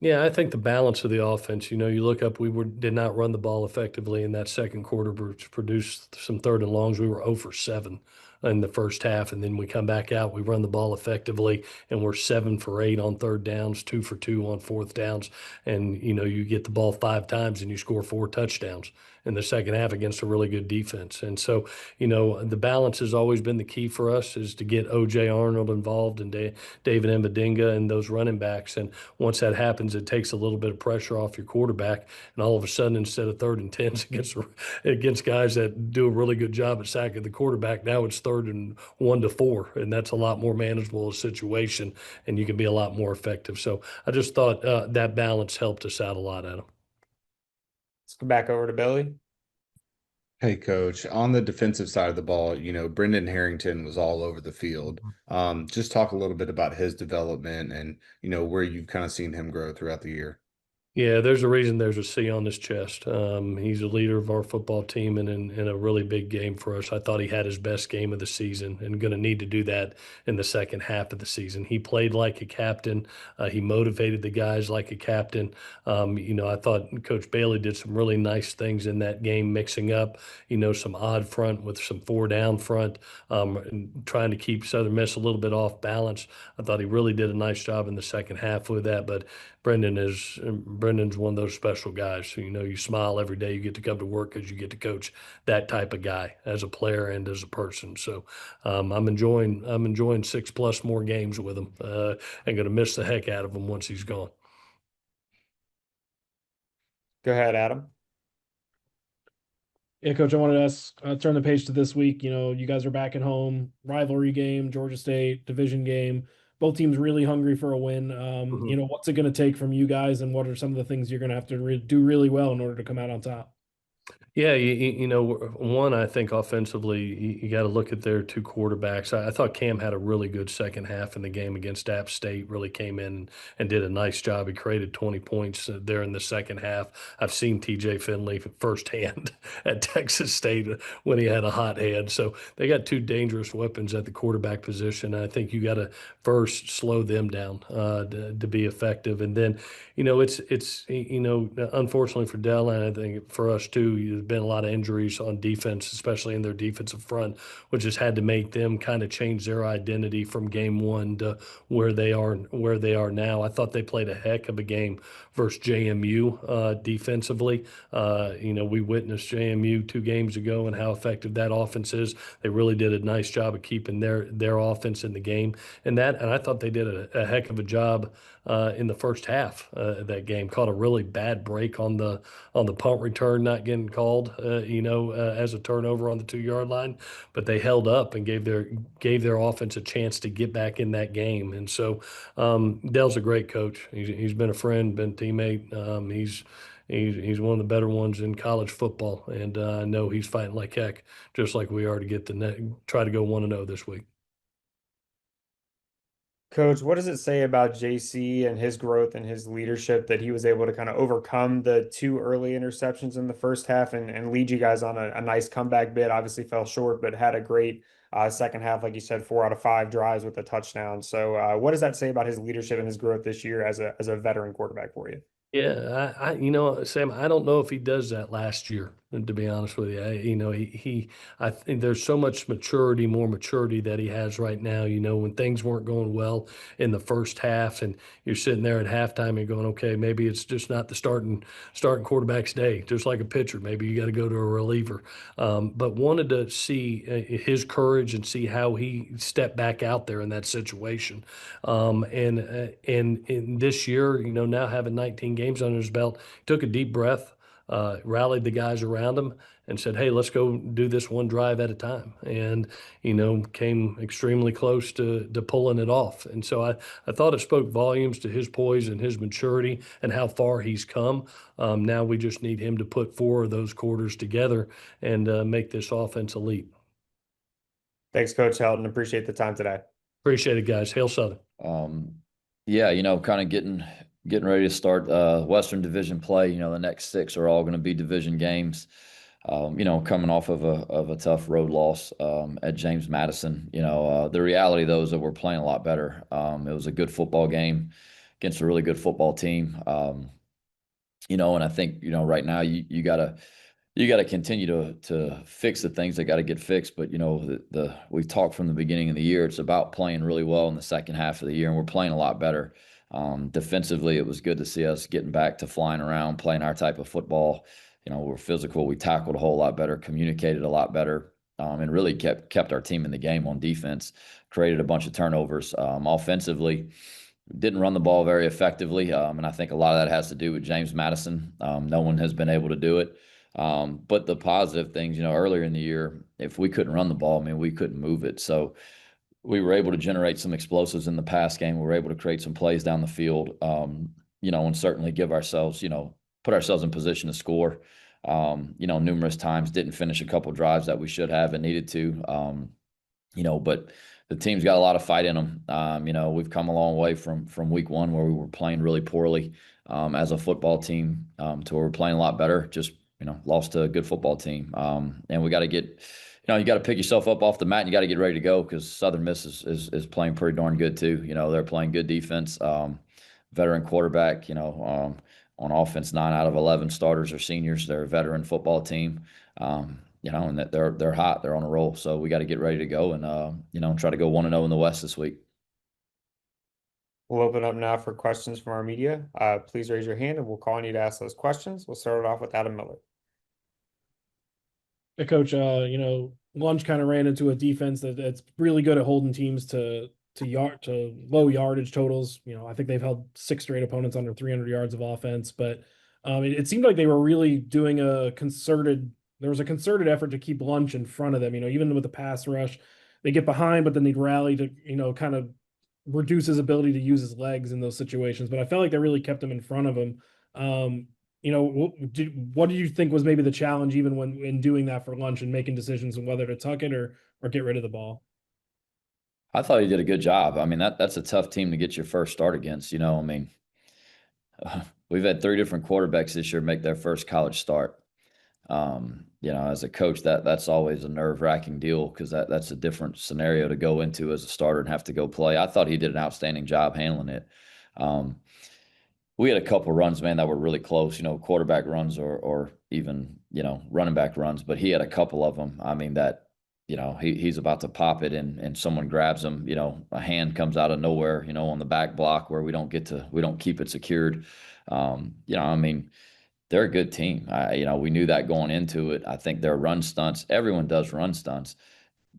Yeah, I think the balance of the offense, you look up, did not run the ball effectively in that second quarter, which produced some third and longs. We were 0 for 7 in the first half, and then we come back out, we run the ball effectively, and we're 7 for 8 on third downs, 2 for 2 on fourth downs, and, you get the ball 5 times and you score 4 touchdowns in the second half against a really good defense. And so, the balance has always been the key for us is to get O.J. Arnold involved and David Mbadinga and those running backs. And once that happens, it takes a little bit of pressure off your quarterback. And all of a sudden, instead of 3rd and 10s against guys that do a really good job at sacking the quarterback, now it's 3rd and 1 to 4. And that's a lot more manageable situation, and you can be a lot more effective. So I just thought that balance helped us out a lot, Adam. Let's go back over to Billy. Hey, Coach, on the defensive side of the ball, Brendan Harrington was all over the field. Just talk a little bit about his development and, where you've kind of seen him grow throughout the year. Yeah, there's a reason there's a C on his chest. He's a leader of our football team and in a really big game for us. I thought he had his best game of the season and going to need to do that in the second half of the season. He played like a captain. He motivated the guys like a captain. I thought Coach Bailey did some really nice things in that game, mixing up, some odd front with some 4-down front, and trying to keep Southern Miss a little bit off balance. I thought he really did a nice job in the second half with that, but Brendan's one of those special guys. You smile every day you get to come to work because you get to coach that type of guy as a player and as a person. So I'm enjoying 6+ more games with him. I'm going to miss the heck out of him once he's gone. Go ahead, Adam. Yeah, Coach, I wanted to ask, turn the page to this week. You guys are back at home, rivalry game, Georgia State, division game. Both teams really hungry for a win. What's it going to take from you guys, and what are some of the things you're going to have to do really well in order to come out on top? Yeah, one, I think offensively, you got to look at their two quarterbacks. I thought Cam had a really good second half in the game against App State, really came in and did a nice job. He created 20 points there in the second half. I've seen TJ Finley firsthand at Texas State when he had a hot hand. So they got two dangerous weapons at the quarterback position. I think you got to first slow them down to be effective. And then, it's unfortunately for Dell, and I think for us too, there's been a lot of injuries on defense, especially in their defensive front, which has had to make them kind of change their identity from game one to where they are now. I thought they played a heck of a game versus JMU defensively. We witnessed JMU 2 games ago and how effective that offense is. They really did a nice job of keeping their offense in the game, and I thought they did a heck of a job in the first half of that game. Caught a really bad break on the punt return, not getting called, as a turnover on the 2-yard line, but they held up and gave their offense a chance to get back in that game. And so Dell's a great coach. He's been a friend, been a teammate. He's one of the better ones in college football, and I know he's fighting like heck, just like we are to get try to go 1-0 this week. Coach, what does it say about JC and his growth and his leadership that he was able to kind of overcome the 2 early interceptions in the first half and lead you guys on a nice comeback bid? Obviously fell short, but had a great second half, like you said, 4 out of 5 drives with a touchdown. So what does that say about his leadership and his growth this year as a veteran quarterback for you? Yeah, Sam, I don't know if he does that last year. to be honest with you. I think there's so much more maturity that he has right now. When things weren't going well in the first half, and you're sitting there at halftime and going, okay, maybe it's just not the starting quarterback's day. Just like a pitcher, maybe you got to go to a reliever. But wanted to see his courage and see how he stepped back out there in that situation. And this year, now having 19 games under his belt, took a deep breath, rallied the guys around him, and said, hey, let's go do this one drive at a time. And, came extremely close to pulling it off. And so I thought it spoke volumes to his poise and his maturity and how far he's come. Now we just need him to put 4 of those quarters together and make this offense elite. Thanks, Coach Helton. Appreciate the time today. Appreciate it, guys. Hail Southern. Yeah, kind of getting ready to start Western Division play. The next 6 are all going to be division games. Coming off of a tough road loss at James Madison. The reality though is that we're playing a lot better. It was a good football game against a really good football team. And I think right now you gotta continue to fix the things that got to get fixed. But we've talked from the beginning of the year. It's about playing really well in the second half of the year, and we're playing a lot better. Defensively, it was good to see us getting back to flying around, playing our type of football. We're physical. We tackled a whole lot better, communicated a lot better, and really kept our team in the game on defense. Created a bunch of turnovers. Offensively, didn't run the ball very effectively, and I think a lot of that has to do with James Madison. No one has been able to do it. But the positive things, earlier in the year, if we couldn't run the ball, we couldn't move it. So we were able to generate some explosives in the pass game. We were able to create some plays down the field, and certainly give ourselves, put ourselves in position to score. Numerous times, didn't finish a couple drives that we should have and needed to. But the team's got a lot of fight in them. We've come a long way from week 1 where we were playing really poorly as a football team to where we're playing a lot better. Just lost to a good football team. And we got to get, you got to pick yourself up off the mat and you got to get ready to go because Southern Miss is playing pretty darn good too. They're playing good defense, veteran quarterback, on offense, 9 out of 11 starters are seniors. They're a veteran football team, and that they're hot. They're on a roll. So we got to get ready to go and, try to go 1-0 in the West this week. We'll open up now for questions from our media. Please raise your hand and we'll call on you to ask those questions. We'll start it off with Adam Miller. Hey, Coach, Lunch kind of ran into a defense that's really good at holding teams to low yardage totals. I think they've held 6 straight opponents under 300 yards of offense, but it seemed like they were really doing there was a concerted effort to keep Lunch in front of them. Even with the pass rush, they get behind, but then they'd rally to, kind of reduce his ability to use his legs in those situations. But I felt like they really kept him in front of him. What do you think was maybe the challenge even when in doing that for Lunch and making decisions on whether to tuck it or get rid of the ball? I thought he did a good job. That's a tough team to get your first start against. We've had 3 different quarterbacks this year make their first college start. As a coach, that's always a nerve-wracking deal because that's a different scenario to go into as a starter and have to go play. I thought he did an outstanding job handling it. We had a couple runs, man, that were really close, quarterback runs or even, running back runs, but he had a couple of them. That he's about to pop it and someone grabs him, a hand comes out of nowhere, on the back block where we don't keep it secured. They're a good team. We knew that going into it. I think their run stunts, everyone does run stunts.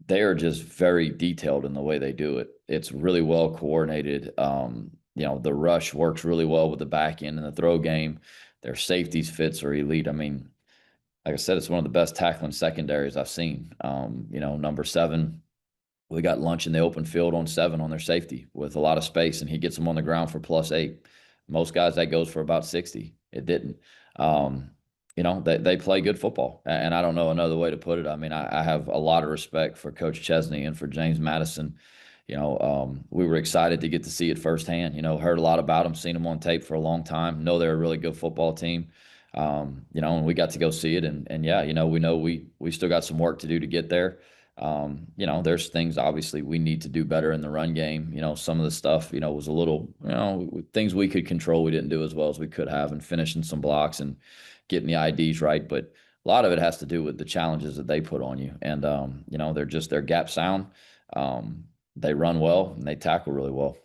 They are just very detailed in the way they do it. It's really well coordinated. The rush works really well with the back end and the throw game. Their safeties fits are elite. Like I said, it's one of the best tackling secondaries I've seen. Number 7, we got Lunch in the open field on 7 on their safety with a lot of space, and he gets them on the ground for +8. Most guys, that goes for about 60. It didn't. They play good football, and I don't know another way to put it. I have a lot of respect for Coach Chesney and for James Madison. We were excited to get to see it firsthand. Heard a lot about them, seen them on tape for a long time. Know they're a really good football team. And we got to go see it. And yeah, we know we still got some work to do to get there. There's things obviously we need to do better in the run game. Some of the stuff, was a little, things we could control we didn't do as well as we could have, and finishing some blocks and getting the IDs right. But a lot of it has to do with the challenges that they put on you. And, you know, they're gap sound. They run well and they tackle really well.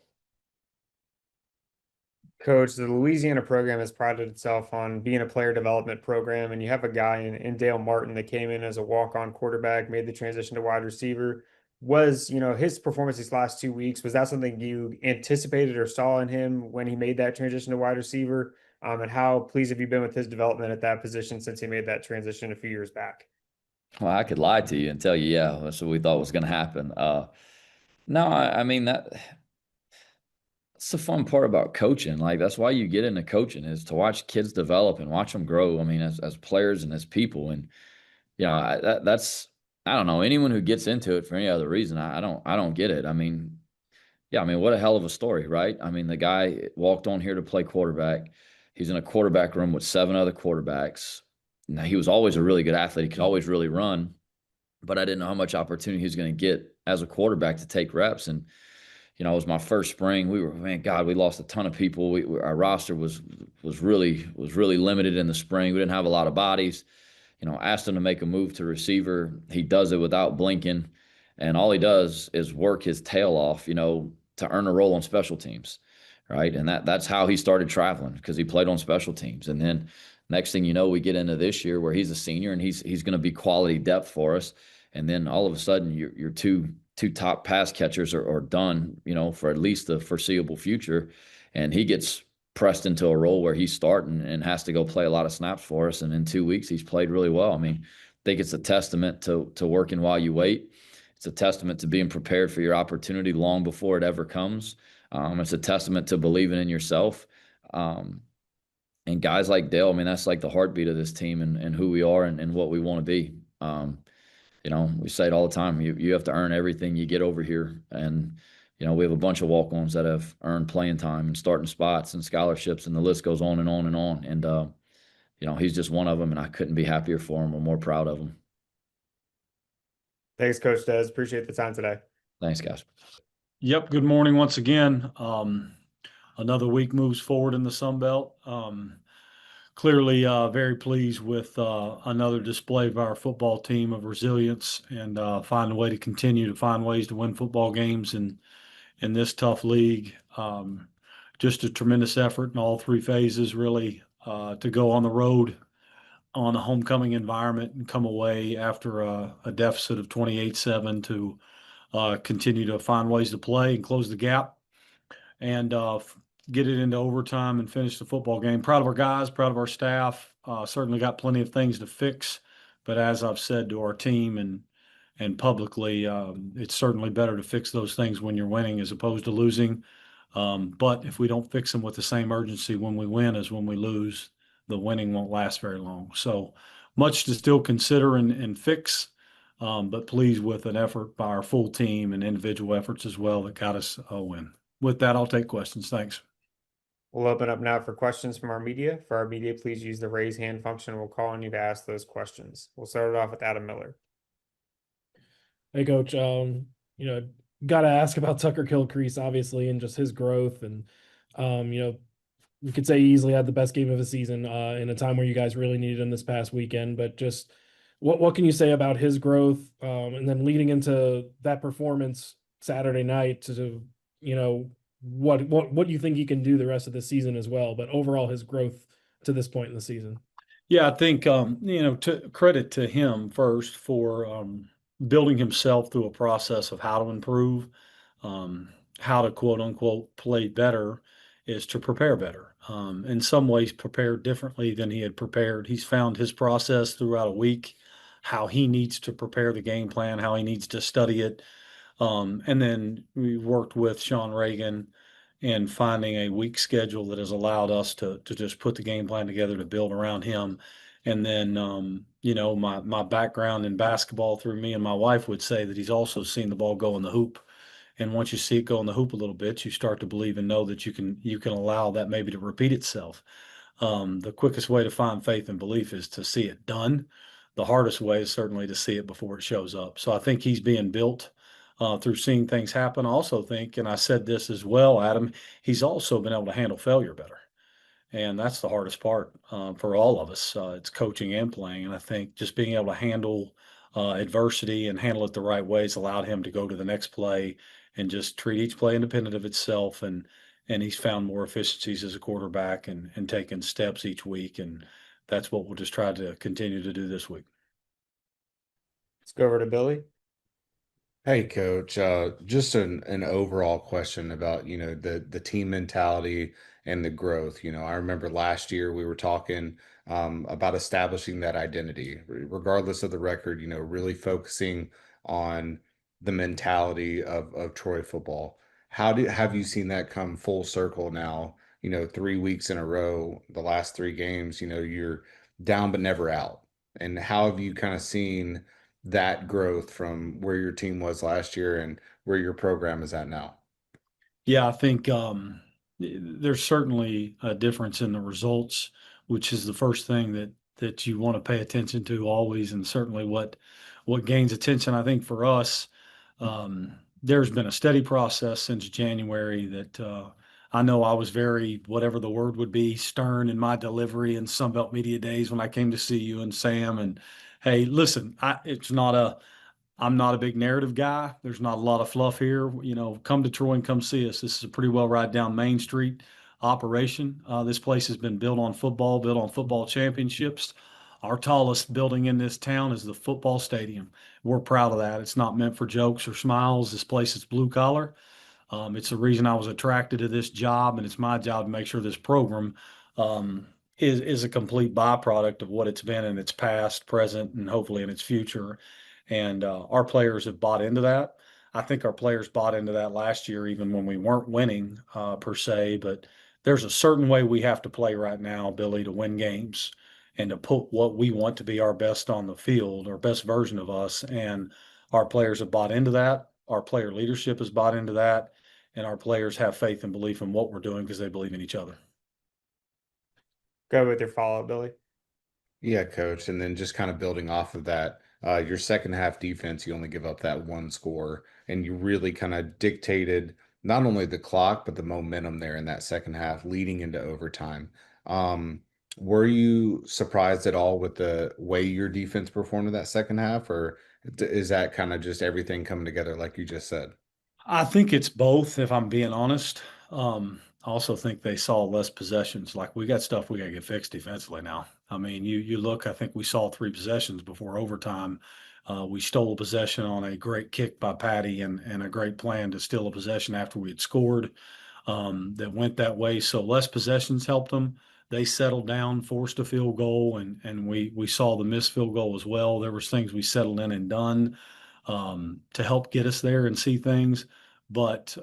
Coach, the Louisiana program has prided itself on being a player development program, and you have a guy in Dale Martin that came in as a walk-on quarterback, made the transition to wide receiver. Was, you know, his performance these last 2 weeks, was that something you anticipated or saw in him when he made that transition to wide receiver? And how pleased have you been with his development at that position since he made that transition a few years back? Well, I could lie to you and tell you, yeah, that's what we thought was going to happen. No, I mean that's the fun part about coaching. Like that's why you get into coaching is to watch kids develop and watch them grow. I mean, as players and as people, and you know, that's I don't know anyone who gets into it for any other reason. I don't get it. I mean, yeah, I mean, what a hell of a story, right? I mean, the guy walked on here to play quarterback. He's in a quarterback room with 7 other quarterbacks. Now, he was always a really good athlete. He could always really run, but I didn't know how much opportunity he was going to get as a quarterback to take reps. And, you know, it was my first spring. We lost a ton of people. Our roster was really limited in the spring. We didn't have a lot of bodies. You know, asked him to make a move to receiver. He does it without blinking. And all he does is work his tail off, you know, to earn a role on special teams, right? And that's how he started traveling because he played on special teams. And then next thing you know, we get into this year where he's a senior and he's going to be quality depth for us. And then all of a sudden, your two top pass catchers are done, you know, for at least the foreseeable future. And he gets pressed into a role where he's starting and has to go play a lot of snaps for us. And in 2 weeks, he's played really well. I mean, I think it's a testament to working while you wait. It's a testament to being prepared for your opportunity long before it ever comes. It's a testament to believing in yourself. And guys like Dell, I mean, that's like the heartbeat of this team and who we are and what we want to be. You know, we say it all the time. You have to earn everything you get over here. And, you know, we have a bunch of walk-ons that have earned playing time and starting spots and scholarships, and the list goes on and on and on. And, you know, he's just one of them, and I couldn't be happier for him or more proud of him. Thanks, Coach Des. Appreciate the time today. Thanks, guys. Yep. Good morning once again. Another week moves forward in the Sun Belt. Clearly, very pleased with another display of our football team of resilience and find a way to continue to find ways to win football games in this tough league. Just a tremendous effort in all 3 phases, really, to go on the road on a homecoming environment and come away after a deficit of 28-7 to continue to find ways to play and close the gap and get it into overtime and finish the football game. Proud of our guys, proud of our staff. Certainly got plenty of things to fix, but as I've said to our team and publicly, it's certainly better to fix those things when you're winning as opposed to losing. But if we don't fix them with the same urgency when we win as when we lose, the winning won't last very long. So much to still consider and fix, but pleased with an effort by our full team and individual efforts as well that got us a win. With that, I'll take questions. Thanks. We'll open up now for questions from our media. For our media, please use the raise hand function. We'll call on you to ask those questions. We'll start it off with Adam Miller. Hey, Coach. You know, got to ask about Tucker Kilcrease, obviously, and just his growth. And, you know, we could say he easily had the best game of the season in a time where you guys really needed him this past weekend. But just what can you say about his growth? And then leading into that performance Saturday night to, you know, what you think he can do the rest of the season as well, but overall his growth to this point in the season. Yeah, I think, you know, to credit to him first for building himself through a process of how to improve, how to quote unquote play better is to prepare better. In some ways prepare differently than he had prepared. He's found his process throughout a week, how he needs to prepare the game plan, how he needs to study it. And then we worked with Sean Reagan in finding a week schedule that has allowed us to just put the game plan together to build around him. And then, you know, my background in basketball through me and my wife would say that he's also seen the ball go in the hoop. And once you see it go in the hoop a little bit, you start to believe and know that you can allow that maybe to repeat itself. The quickest way to find faith and belief is to see it done. The hardest way is certainly to see it before it shows up. So I think he's being built through seeing things happen. I also think, and I said this as well, Adam, he's also been able to handle failure better. And that's the hardest part for all of us. It's coaching and playing. And I think just being able to handle adversity and handle it the right way has allowed him to go to the next play and just treat each play independent of itself. And he's found more efficiencies as a quarterback and taken steps each week. And that's what we'll just try to continue to do this week. Let's go over to Billy. Hey, Coach. Just an overall question about, the team mentality and the growth. I remember last year we were talking about establishing that identity, regardless of the record, really focusing on the mentality of Troy football. Have you seen that come full circle now, 3 weeks in a row, the last three games, you're down but never out. And how have you kind of seen that growth from where your team was last year and where your program is at now? Yeah, I think there's certainly a difference in the results, which is the first thing that you want to pay attention to always, and certainly what gains attention. I think for us, there's been a steady process since January that I know I was very, whatever the word would be, stern in my delivery in Sunbelt Media Days when I came to see you and Sam. And hey, listen, I'm not a big narrative guy. There's not a lot of fluff here. Come to Troy and come see us. This is a pretty well right down Main Street operation. This place has been built on football championships. Our tallest building in this town is the football stadium. We're proud of that. It's not meant for jokes or smiles. This place is blue collar. It's the reason I was attracted to this job, and it's my job to make sure this program is a complete byproduct of what it's been in its past, present, and hopefully in its future. And our players have bought into that. I think our players bought into that last year, even when we weren't winning per se. But there's a certain way we have to play right now, Billy, to win games and to put what we want to be our best on the field, our best version of us. And our players have bought into that. Our player leadership has bought into that. And our players have faith and belief in what we're doing because they believe in each other. Go with your follow-up, Billy. Yeah, Coach. And then just kind of building off of that, your second half defense, you only give up that one score, and you really kind of dictated not only the clock, but the momentum there in that second half leading into overtime. Were you surprised at all with the way your defense performed in that second half, or is that kind of just everything coming together like you just said? I think it's both, if I'm being honest. I also think they saw less possessions. Like, we got stuff we got to get fixed defensively now. I mean, you look, I think we saw 3 possessions before overtime. We stole a possession on a great kick by Patty and a great plan to steal a possession after we had scored that went that way. So less possessions helped them. They settled down, forced a field goal, and we saw the missed field goal as well. There was things we settled in and done to help get us there and see things. But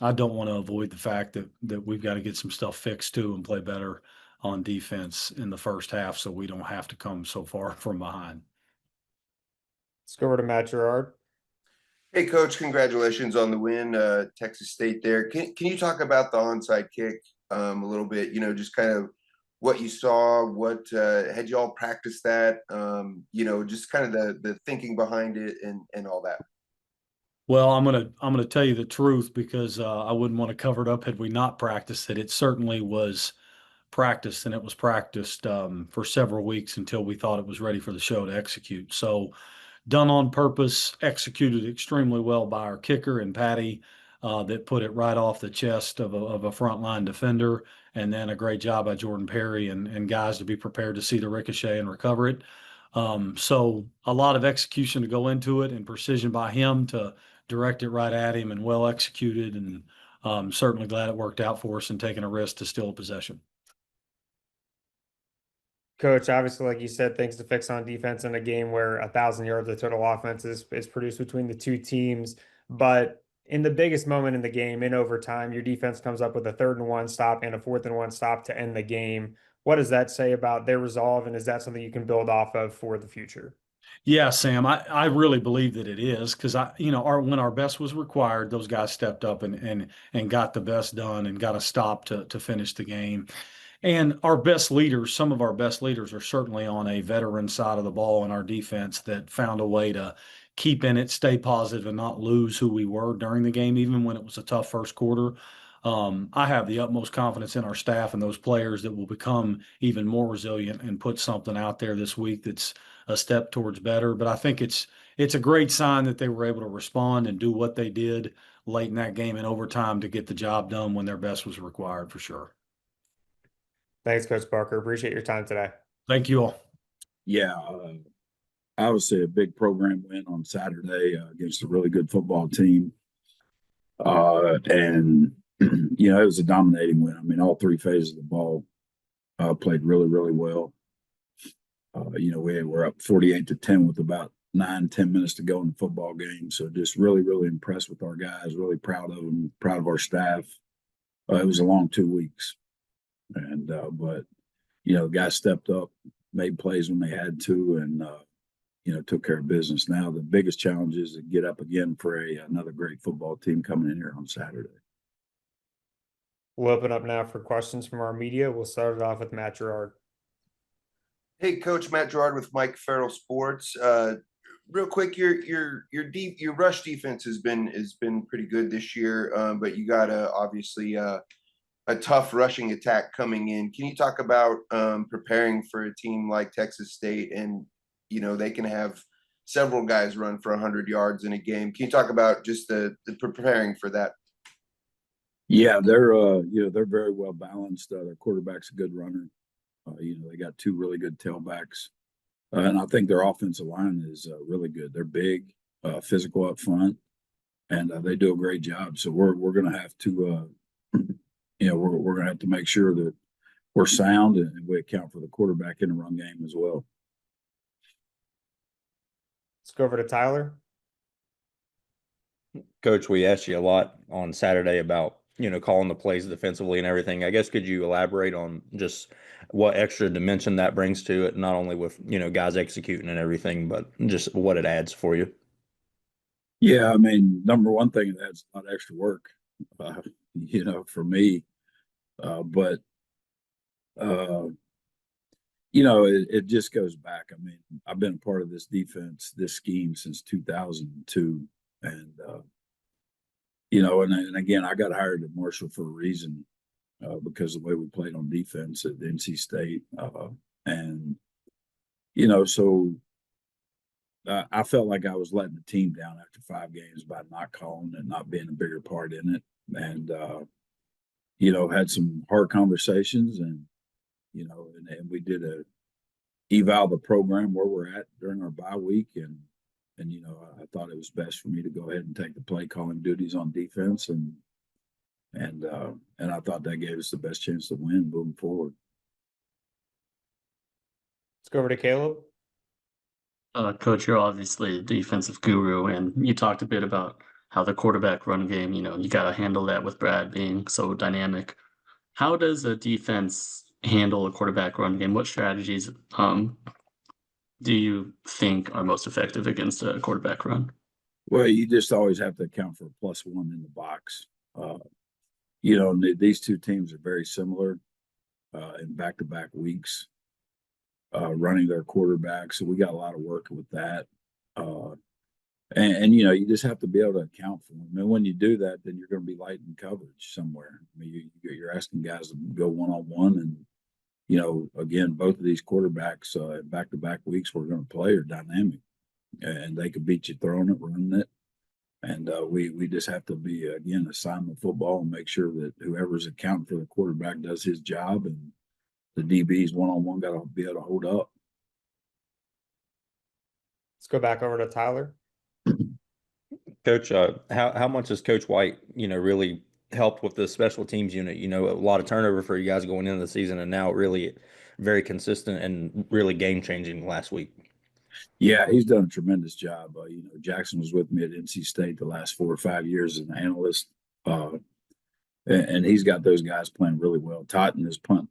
I don't want to avoid the fact that we've got to get some stuff fixed too and play better on defense in the first half so we don't have to come so far from behind. Let's go over to Matt Gerard. Hey, Coach, congratulations on the win, Texas State there. Can you talk about the onside kick a little bit? Just kind of what you saw, what had you all practiced that, just kind of the thinking behind it and all that. Well, I'm gonna tell you the truth because I wouldn't want to cover it up had we not practiced it. It certainly was practiced, and it was practiced for several weeks until we thought it was ready for the show to execute. So, done on purpose, executed extremely well by our kicker and Patty, that put it right off the chest of a frontline defender, and then a great job by Jordan Perry and guys to be prepared to see the ricochet and recover it. So a lot of execution to go into it and precision by him to direct it right at him and well executed. And certainly glad it worked out for us and taking a risk to steal a possession. Coach, obviously, like you said, things to fix on defense in a game where 1,000 yards of total offense is produced between the two teams. But in the biggest moment in the game, in overtime, your defense comes up with a 3rd and 1 stop and a 4th and 1 stop to end the game. What does that say about their resolve, and is that something you can build off of for the future? Yeah, Sam, I really believe that it is because when our best was required, those guys stepped up and got the best done and got a stop to finish the game. And our best leaders, some of our best leaders are certainly on a veteran side of the ball in our defense that found a way to keep in it, stay positive, and not lose who we were during the game, even when it was a tough first quarter. I have the utmost confidence in our staff and those players that will become even more resilient and put something out there this week that's a step towards better. But I think it's a great sign that they were able to respond and do what they did late in that game in overtime to get the job done when their best was required, for sure. Thanks, Coach Barker. Appreciate your time today. Thank you all. Yeah, obviously a big program win on Saturday against a really good football team. And you know, it was a dominating win. I mean, all three phases of the ball played really, really well. You know, we were up 48-10 with about 9-10 minutes to go in the football game. So just really, really impressed with our guys, really proud of them, proud of our staff. It was a long 2 weeks. And, but, you know, guys stepped up, made plays when they had to, and, you know, took care of business. Now, the biggest challenge is to get up again for another great football team coming in here on Saturday. We'll open up now for questions from our media. We'll start it off with Matt Gerard. Hey, Coach, Matt Gerard with Mike Farrell Sports. Real quick, your rush defense has been pretty good this year, but you got obviously a tough rushing attack coming in. Can you talk about preparing for a team like Texas State, and you know they can have several guys run for 100 yards in a game? Can you talk about just the preparing for that? Yeah, they're you know, they're very well balanced. Their quarterback's a good runner. You know, they got two really good tailbacks, and I think their offensive line is really good. They're big, physical up front, and they do a great job. So we're going to have to, you know, we're going to have to make sure that we're sound and we account for the quarterback in the run game as well. Let's go over to Tyler. Coach, we asked you a lot on Saturday about, you know, calling the plays defensively and everything. I guess could you elaborate on just what extra dimension that brings to it, not only with, you know, guys executing and everything, but just what it adds for you? Yeah, I mean, number one thing, it adds a lot of extra work, you know, for me. But you know, it just goes back. I mean, I've been a part of this defense, this scheme since 2002, and you know, and again, I got hired at Marshall for a reason, because of the way we played on defense at NC State, and you know, so I felt like I was letting the team down after 5 games by not calling and not being a bigger part in it, and you know, had some hard conversations, and you know, and we did a eval the program where we're at during our bye week, and you know, I thought it was best for me to go ahead and take the play calling duties on defense, and I thought that gave us the best chance to win moving forward. Let's go over to Caleb. Coach, you're obviously a defensive guru, and you talked a bit about how the quarterback run game, you know, you got to handle that with Brad being so dynamic. How does a defense handle a quarterback run game? What strategies do you think are most effective against a quarterback run? Well, you just always have to account for +1 in the box. You know, these two teams are very similar in back-to-back weeks, running their quarterback. So we got a lot of work with that. And you know, you just have to be able to account for them. And when you do that, then you're going to be light in coverage somewhere. I mean, you're asking guys to go one-on-one, and you know, again, both of these quarterbacks in back-to-back weeks we're going to play are dynamic, and they can beat you throwing it, running it. And we just have to be, again, assignment football and make sure that whoever's accounting for the quarterback does his job, and the DBs one-on-one got to be able to hold up. Let's go back over to Tyler. Coach, how much has Coach White, you know, really helped with the special teams unit? You know, a lot of turnover for you guys going into the season, and now really very consistent and really game-changing last week. Yeah, he's done a tremendous job. You know, Jackson was with me at NC State the last 4 or 5 years as an analyst, and he's got those guys playing really well. Totten has punt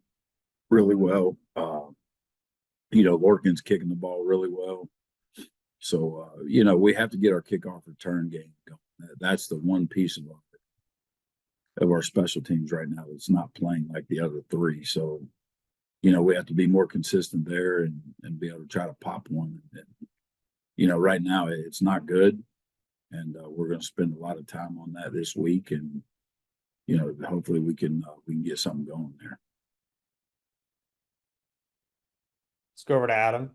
really well. You know, Loggains kicking the ball really well. So, you know, we have to get our kickoff return game going. That's the one piece of our special teams right now that's not playing like the other 3. So, you know, we have to be more consistent there and be able to try to pop one. And, you know, right now it's not good, and we're going to spend a lot of time on that this week. And hopefully we can get something going there. Let's go over to Adam.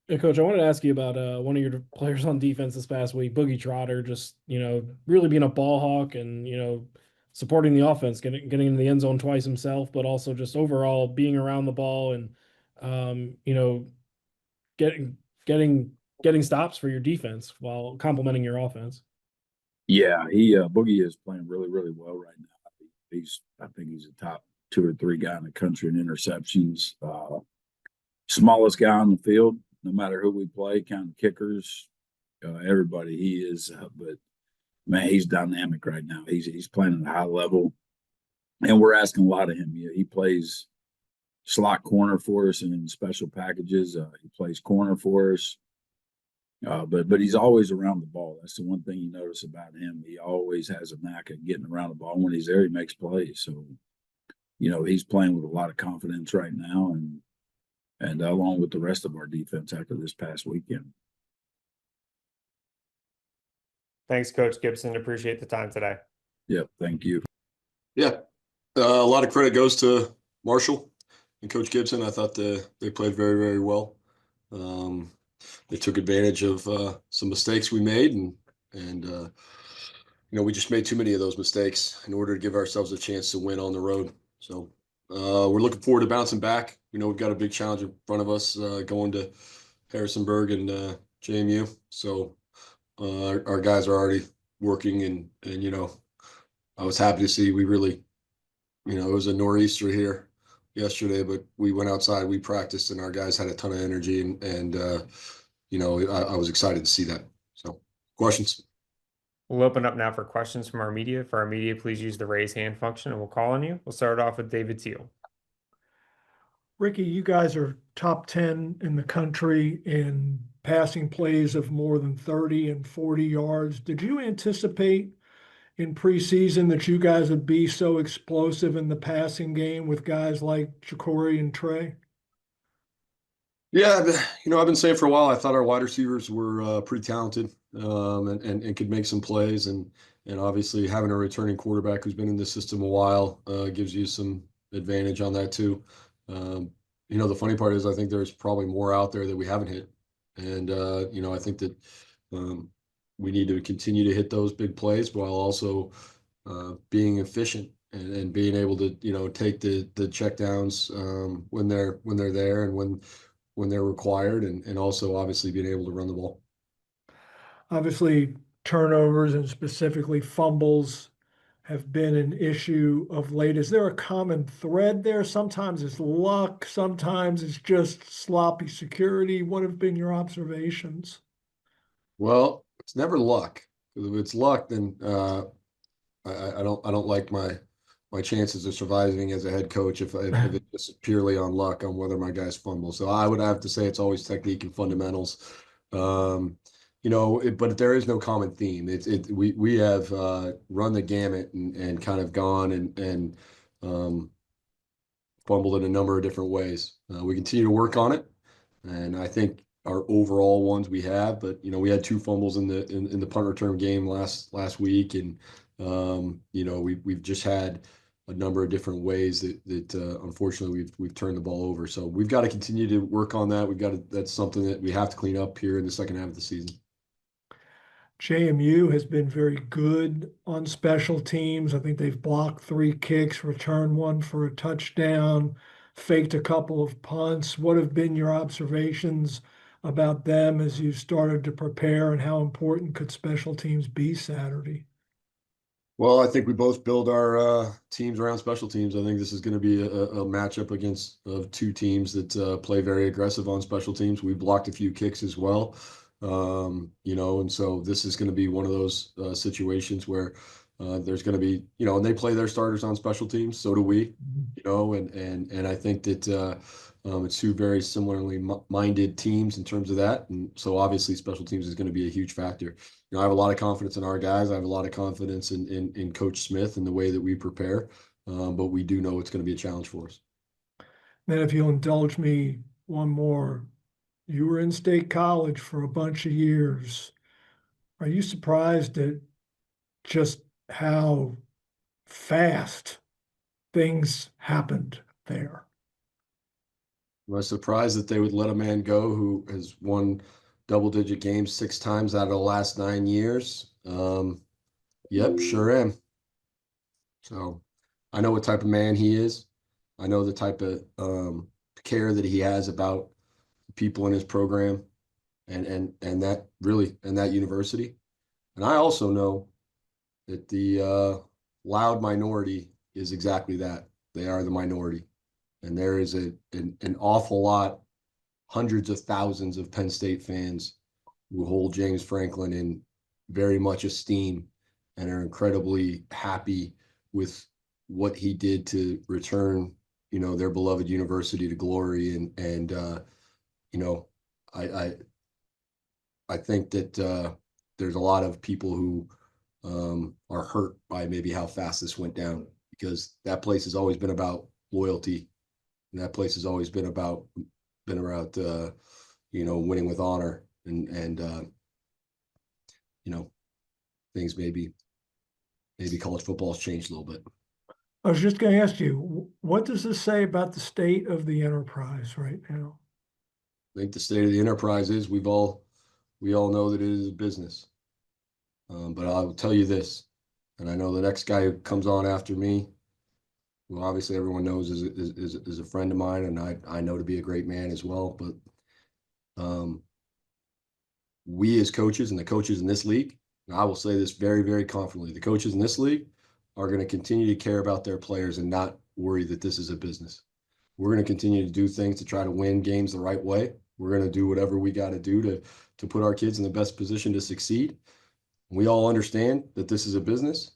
Hey, Coach, I wanted to ask you about one of your players on defense this past week, Boogie Trotter, just, really being a ball hawk and, supporting the offense, getting in the end zone twice himself, but also just overall being around the ball and, getting stops for your defense while complementing your offense. Yeah, Boogie is playing really, really well right now. I think he's a top 2 or 3 guy in the country in interceptions. Smallest guy on the field, no matter who we play, counting kickers, everybody. He is, but man, he's dynamic right now. He's playing at a high level, and we're asking a lot of him. He plays slot corner for us and in special packages. He plays corner for us. But he's always around the ball. That's the one thing you notice about him. He always has a knack of getting around the ball. When he's there, he makes plays. So, he's playing with a lot of confidence right now, and along with the rest of our defense after this past weekend. Thanks, Coach Gibson. Appreciate the time today. Yep, thank you. Yeah, a lot of credit goes to Marshall and Coach Gibson. I thought they played very, very well. They took advantage of some mistakes we made, and we just made too many of those mistakes in order to give ourselves a chance to win on the road. So we're looking forward to bouncing back. We've got a big challenge in front of us going to Harrisonburg and JMU. So our guys are already working, and I was happy to see we really, it was a nor'easter here yesterday, but we went outside, we practiced, and our guys had a ton of energy, and I was excited to see that. So, questions? We'll open up now for questions from our media. For our media, please use the raise hand function and we'll call on you. We'll start off with David Teal. Ricky, you guys are top 10 in the country in passing plays of more than 30 and 40 yards. Did you anticipate in preseason that you guys would be so explosive in the passing game with guys like Jacory and Trey? Yeah, I've been saying for a while, I thought our wide receivers were pretty talented and could make some plays. And obviously having a returning quarterback who's been in the system a while gives you some advantage on that too. The funny part is I think there's probably more out there that we haven't hit. And, I think that we need to continue to hit those big plays while also being efficient and being able to, take the checkdowns when they're there and when they're required, and also obviously being able to run the ball. Obviously, turnovers and specifically fumbles have been an issue of late. Is there a common thread there? Sometimes it's luck, sometimes it's just sloppy security. What have been your observations? Well, it's never luck. If it's luck, then I don't like my chances of surviving as a head coach if it's just purely on luck on whether my guys fumble. So I would have to say it's always technique and fundamentals. But there is no common theme. We have run the gamut and kind of gone and fumbled in a number of different ways. We continue to work on it, and I think our overall ones we have. But we had 2 fumbles in the punt return game last week, and we've just had a number of different ways that unfortunately we've turned the ball over. So we've got to continue to work on that. That's something that we have to clean up here in the second half of the season. JMU has been very good on special teams. I think they've blocked 3 kicks, returned 1 for a touchdown, faked a couple of punts. What have been your observations about them as you started to prepare, and how important could special teams be Saturday? Well, I think we both build our teams around special teams. I think this is going to be a matchup against 2 teams that play very aggressive on special teams. We blocked a few kicks as well, and so this is going to be one of those situations where there's going to be, and they play their starters on special teams. So do we, and I think that it's 2 very similarly minded teams in terms of that. And so obviously special teams is going to be a huge factor. I have a lot of confidence in our guys. I have a lot of confidence in Coach Smith and the way that we prepare. But we do know it's going to be a challenge for us. Then if you'll indulge me one more, you were in State College for a bunch of years. Are you surprised at just how fast things happened there. I was surprised that they would let a man go who has won double-digit games 6 times out of the last 9 years. Yep, sure am. So I know what type of man he is. I know the type of care that he has about people in his program and that really and that university. And I also know that the loud minority is exactly that. They are the minority. And there is an awful lot, hundreds of thousands of Penn State fans who hold James Franklin in very much esteem and are incredibly happy with what he did to return, their beloved university to glory. And I think that there's a lot of people who are hurt by maybe how fast this went down, because that place has always been about loyalty, and that place has always been about winning with honor, and things maybe college football has changed a little bit. I was just going to ask you, what does this say about the state of the enterprise right now? I think the state of the enterprise is we all know that it is a business. But I'll tell you this, and I know the next guy who comes on after me, who obviously everyone knows is a friend of mine, and I know to be a great man as well. But we as coaches and the coaches in this league, and I will say this very, very confidently, the coaches in this league are going to continue to care about their players and not worry that this is a business. We're going to continue to do things to try to win games the right way. We're going to do whatever we got to do to put our kids in the best position to succeed. We all understand that this is a business,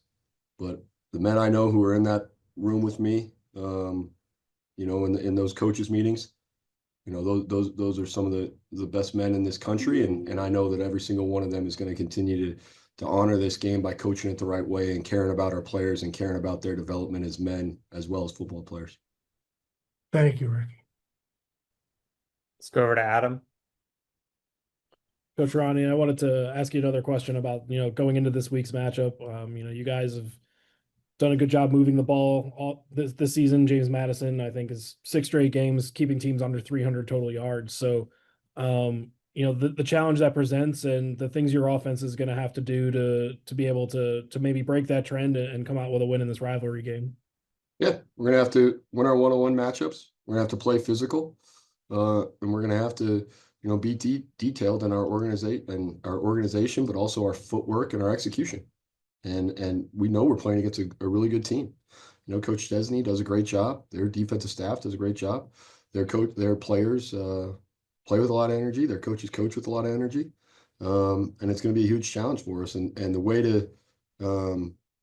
but the men I know who are in that room with me, in those coaches meetings, those are some of the best men in this country, and I know that every single one of them is going to continue to honor this game by coaching it the right way and caring about our players and caring about their development as men as well as football players. Thank you, Ricky. Let's go over to Adam. Coach Rahne, I wanted to ask you another question about, going into this week's matchup. You guys have done a good job moving the ball all this season. James Madison, I think, is 6 straight games keeping teams under 300 total yards. So, the challenge that presents and the things your offense is going to have to do to be able to maybe break that trend and come out with a win in this rivalry game. Yeah, we're going to have to win our one-on-one matchups. We're going to have to play physical, and we're going to have to be detailed in our organization, but also our footwork and our execution. And we know we're playing against a really good team. Coach Chesney does a great job. Their defensive staff does a great job. Their players play with a lot of energy. Their coaches coach with a lot of energy. And it's going to be a huge challenge for us. And the way to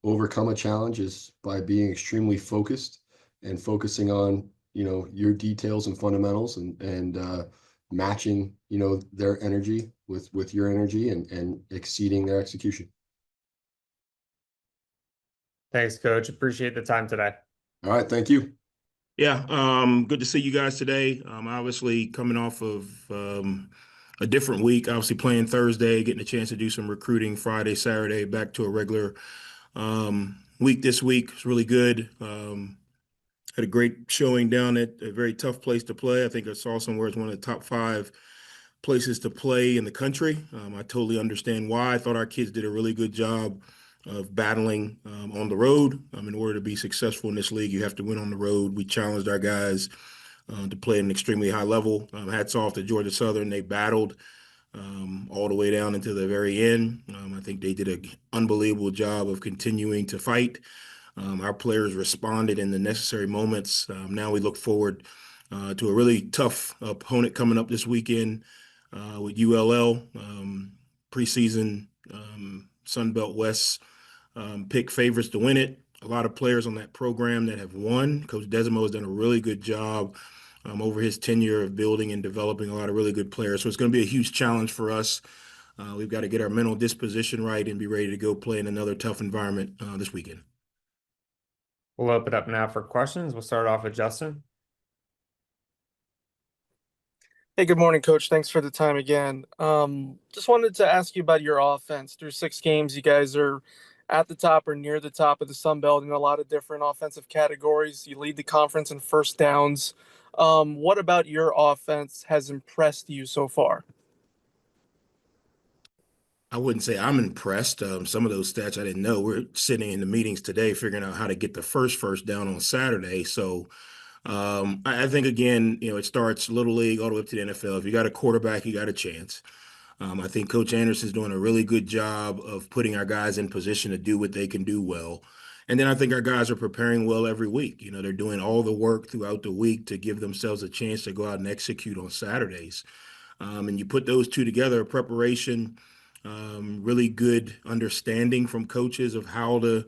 overcome a challenge is by being extremely focused and focusing on, your details and fundamentals and matching, their energy with your energy and exceeding their execution. Thanks, Coach. Appreciate the time today. All right. Thank you. Yeah. Good to see you guys today. Obviously coming off of a different week, obviously playing Thursday, getting a chance to do some recruiting Friday, Saturday, back to a regular week this week. It's really good. Had a great showing down at a very tough place to play. I think I saw somewhere it's one of the top 5 places to play in the country. I totally understand why. I thought our kids did a really good job of battling on the road. In order to be successful in this league, you have to win on the road. We challenged our guys to play at an extremely high level. Hats off to Georgia Southern. They battled all the way down into the very end. I think they did an unbelievable job of continuing to fight. Our players responded in the necessary moments. Now we look forward to a really tough opponent coming up this weekend with ULL. Preseason Sun Belt West pick favorites to win it. A lot of players on that program that have won. Coach Desormeaux has done a really good job over his tenure of building and developing a lot of really good players. So it's going to be a huge challenge for us. We've got to get our mental disposition right and be ready to go play in another tough environment this weekend. We'll open up now for questions. We'll start off with Justin. Hey, good morning, Coach. Thanks for the time again. Just wanted to ask you about your offense. Through 6 games, you guys are at the top or near the top of the Sun Belt in a lot of different offensive categories. You lead the conference in first downs. What about your offense has impressed you so far? I wouldn't say I'm impressed. Some of those stats I didn't know. We're sitting in the meetings today figuring out how to get the first down on Saturday. So I think, again, it starts Little League all the way up to the NFL. If you got a quarterback, you got a chance. I think Coach Anderson's doing a really good job of putting our guys in position to do what they can do well. And then I think our guys are preparing well every week. They're doing all the work throughout the week to give themselves a chance to go out and execute on Saturdays. And you put those two together, preparation, really good understanding from coaches of how to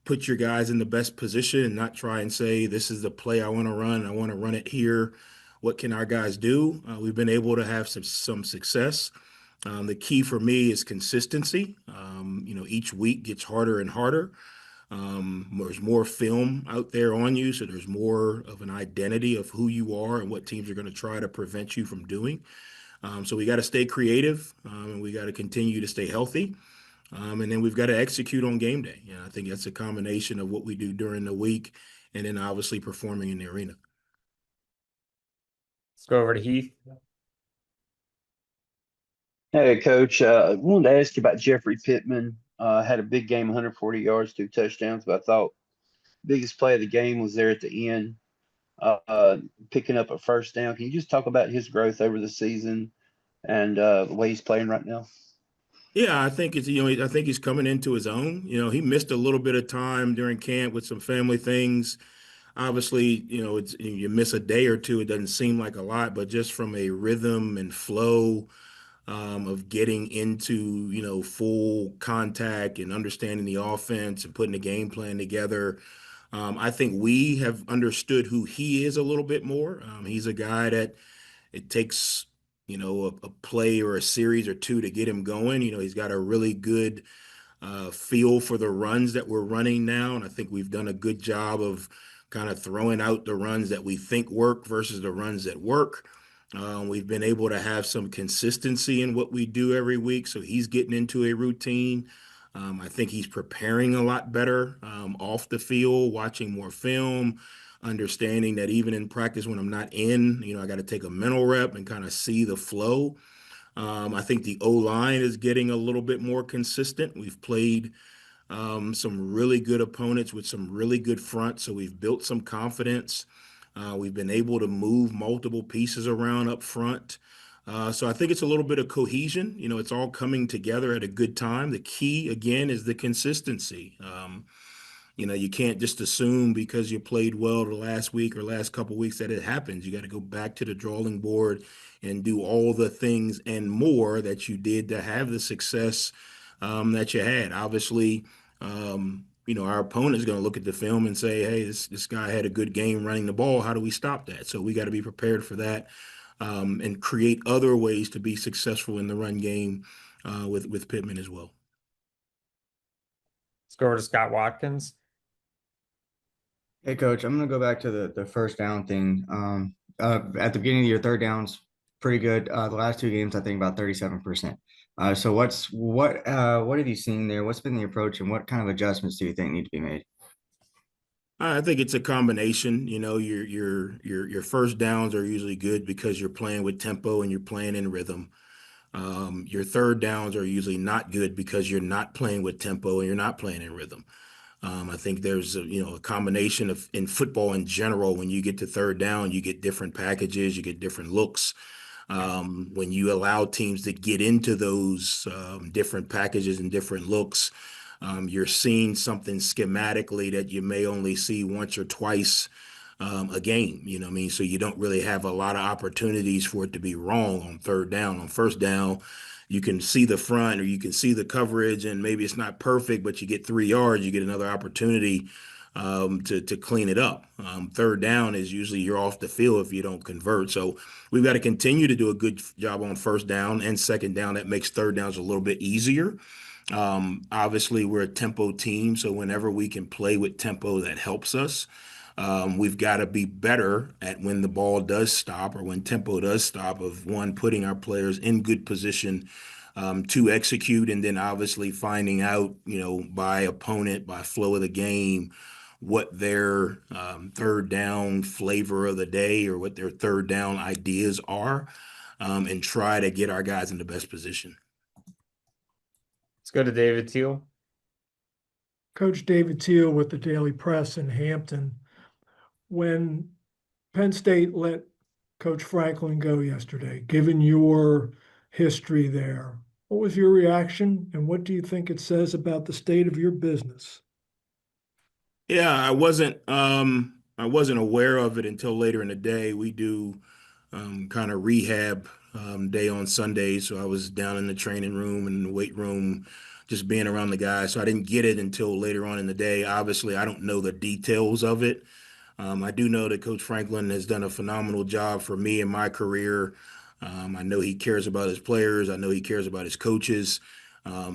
put your guys in the best position and not try and say, this is the play I want to run. I want to run it here. What can our guys do? We've been able to have some success. The key for me is consistency. Each week gets harder and harder. There's more film out there on you, so there's more of an identity of who you are and what teams are going to try to prevent you from doing. So we got to stay creative, and we got to continue to stay healthy. And then we've got to execute on game day. I think that's a combination of what we do during the week and then obviously performing in the arena. Let's go over to Heath. Hey, Coach. I wanted to ask you about Jeffrey Pittman. Had a big game, 140 yards, 2 touchdowns, but I thought biggest play of the game was there at the end, picking up a first down. Can you just talk about his growth over the season and the way he's playing right now? Yeah, I think I think he's coming into his own. He missed a little bit of time during camp with some family things. Obviously, you miss a day or two, it doesn't seem like a lot, but just from a rhythm and flow of getting into, full contact and understanding the offense and putting a game plan together. I think we have understood who he is a little bit more. He's a guy that it takes, a play or a series or two to get him going. He's got a really good feel for the runs that we're running now. And I think we've done a good job of kind of throwing out the runs that we think work versus the runs that work. We've been able to have some consistency in what we do every week. So he's getting into a routine. I think he's preparing a lot better off the field, watching more film, understanding that even in practice when I'm not in, I got to take a mental rep and kind of see the flow. I think the O-line is getting a little bit more consistent. We've played some really good opponents with some really good fronts, so we've built some confidence. We've been able to move multiple pieces around up front. So I think it's a little bit of cohesion. It's all coming together at a good time. The key, again, is the consistency. You can't just assume because you played well the last week or last couple of weeks that it happens. You got to go back to the drawing board and do all the things and more that you did to have the success that you had. Obviously, our opponent is going to look at the film and say, hey, this guy had a good game running the ball. How do we stop that? So we got to be prepared for that and create other ways to be successful in the run game with Pittman as well. Let's go over to Scott Watkins. Hey, Coach, I'm going to go back to the first down thing. At the beginning of your third downs, pretty good. The last 2 games, I think about 37%. So what have you seen there? What's been the approach, and what kind of adjustments do you think need to be made? I think it's a combination. Your first downs are usually good because you're playing with tempo and you're playing in rhythm. Your third downs are usually not good because you're not playing with tempo and you're not playing in rhythm. I think there's a combination of in football in general. When you get to third down, you get different packages, you get different looks. When you allow teams to get into those different packages and different looks, you're seeing something schematically that you may only see once or twice a game. So you don't really have a lot of opportunities for it to be wrong on third down. On first down, you can see the front or you can see the coverage, and maybe it's not perfect, but you get 3 yards, you get another opportunity to clean it up. Third down is usually you're off the field if you don't convert. So we've got to continue to do a good job on first down and second down. That makes third downs a little bit easier. Obviously, we're a tempo team, so whenever we can play with tempo, that helps us. We've got to be better at when the ball does stop or when tempo does stop, of one, putting our players in good position to execute, and then obviously finding out, by opponent, by flow of the game, what their third down flavor of the day or what their third down ideas are, and try to get our guys in the best position. Let's go to David Teal. Coach David Teal with the Daily Press in Hampton. When Penn State let Coach Franklin go yesterday, given your history there, what was your reaction, and what do you think it says about the state of your business? Yeah, I wasn't aware of it until later in the day. We do kind of rehab day on Sunday, so I was down in the training room and the weight room, just being around the guys. So I didn't get it until later on in the day. Obviously, I don't know the details of it. I do know that Coach Franklin has done a phenomenal job for me in my career. I know he cares about his players. I know he cares about his coaches.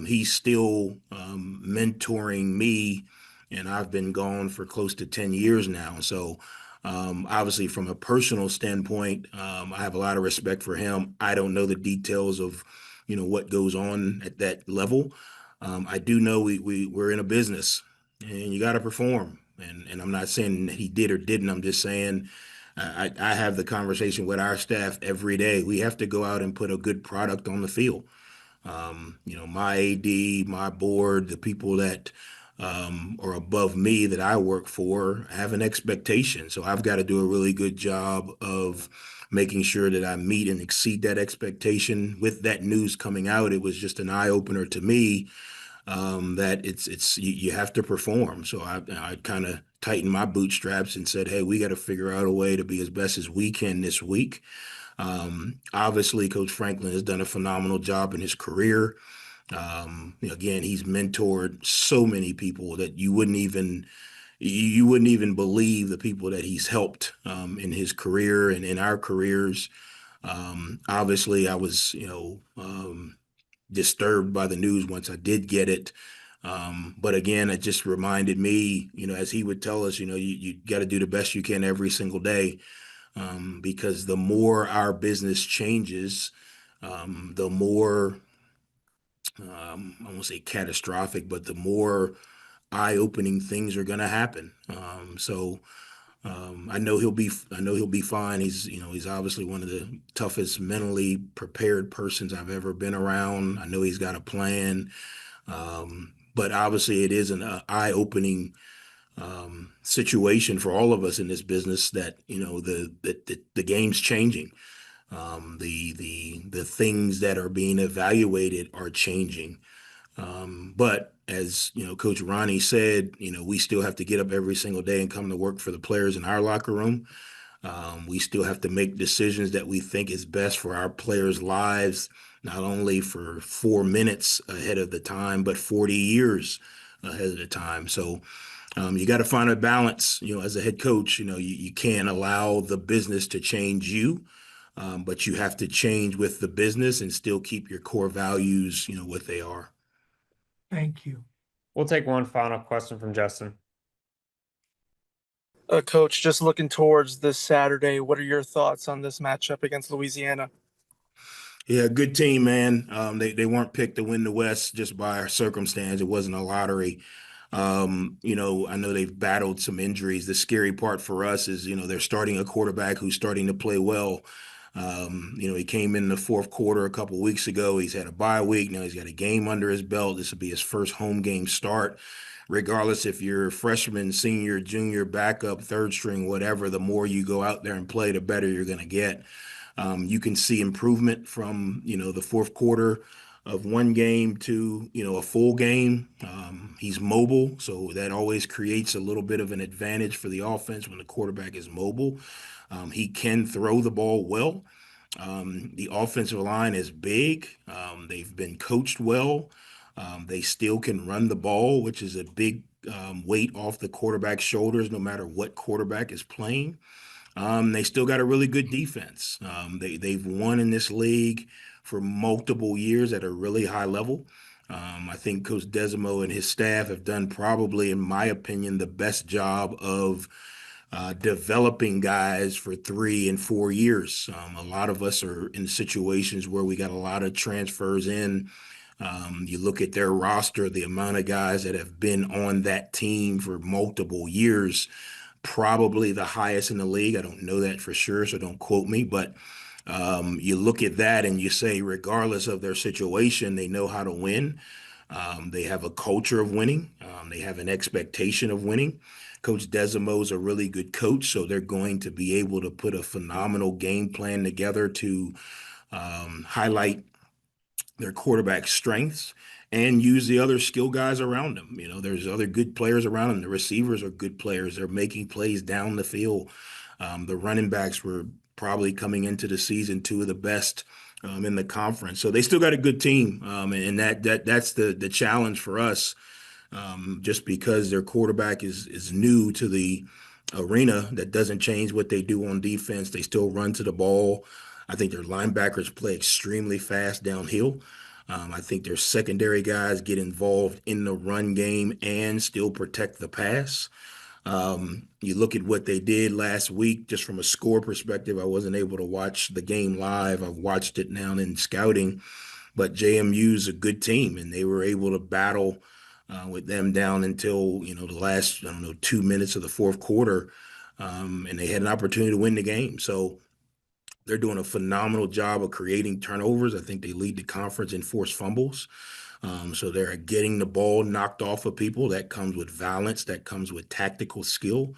He's still mentoring me, and I've been gone for close to 10 years now. So obviously, from a personal standpoint, I have a lot of respect for him. I don't know the details of, what goes on at that level. I do know we're in a business, and you got to perform. And I'm not saying that he did or didn't. I'm just saying I have the conversation with our staff every day. We have to go out and put a good product on the field. My AD, my board, the people that are above me that I work for have an expectation. So I've got to do a really good job of making sure that I meet and exceed that expectation. With that news coming out, it was just an eye opener to me, that you have to perform. So I kind of tightened my bootstraps and said, hey, we got to figure out a way to be as best as we can this week. Obviously, Coach Franklin has done a phenomenal job in his career. Again, he's mentored so many people that you wouldn't even believe the people that he's helped in his career and in our careers. Obviously, I was disturbed by the news once I did get it. But again, it just reminded me, as he would tell us, you got to do the best you can every single day. Because the more our business changes, the more, I won't say catastrophic, but the more eye-opening things are going to happen. I know he'll be fine. He's obviously one of the toughest mentally prepared persons I've ever been around. I know he's got a plan. But obviously it is an eye-opening situation for all of us in this business that the game's changing. The things that are being evaluated are changing. But as Coach Rahne said, we still have to get up every single day and come to work for the players in our locker room. We still have to make decisions that we think is best for our players' lives, not only for 4 minutes ahead of the time, but 40 years ahead of the time. So you got to find a balance. As a head coach, you can't allow the business to change you, but you have to change with the business and still keep your core values, what they are. Thank you. We'll take one final question from Justin. Coach, just looking towards this Saturday, what are your thoughts on this matchup against Louisiana? Yeah, good team, man. They weren't picked to win the West just by circumstance. It wasn't a lottery. I know they've battled some injuries. The scary part for us is, they're starting a quarterback who's starting to play well. He came in the fourth quarter a couple of weeks ago. He's had a bye week. Now he's got a game under his belt. This will be his first home game start. Regardless if you're freshman, senior, junior, backup, third string, whatever, the more you go out there and play, the better you're going to get. You can see improvement from, the fourth quarter of one game to, a full game. He's mobile, so that always creates a little bit of an advantage for the offense when the quarterback is mobile. He can throw the ball well. The offensive line is big. They've been coached well. They still can run the ball, which is a big weight off the quarterback's shoulders, no matter what quarterback is playing. They still got a really good defense. They've won in this league for multiple years at a really high level. I think Coach Desormeaux and his staff have done probably, in my opinion, the best job of developing guys for 3 and 4 years. A lot of us are in situations where we got a lot of transfers in. You look at their roster, the amount of guys that have been on that team for multiple years, probably the highest in the league. I don't know that for sure, so don't quote me, but you look at that and you say, regardless of their situation, they know how to win. They have a culture of winning. They have an expectation of winning. Coach Desormeaux is a really good coach, so they're going to be able to put a phenomenal game plan together to highlight their quarterback strengths and use the other skill guys around them. You know, there's other good players around them. The receivers are good players. They're making plays down the field. The running backs were probably coming into the season 2 of the best in the conference. So they still got a good team, and that's the challenge for us. Just because their quarterback is new to the arena, that doesn't change what they do on defense. They still run to the ball. I think their linebackers play extremely fast downhill. I think their secondary guys get involved in the run game and still protect the pass. You look at what they did last week, just from a score perspective. I wasn't able to watch the game live. I've watched it now in scouting, but JMU's a good team, and they were able to battle with them down until, you know, the last, 2 minutes of the fourth quarter, and they had an opportunity to win the game. So they're doing a phenomenal job of creating turnovers. I think they lead the conference in forced fumbles. So they're getting the ball knocked off of people. That comes with violence. That comes with tactical skill.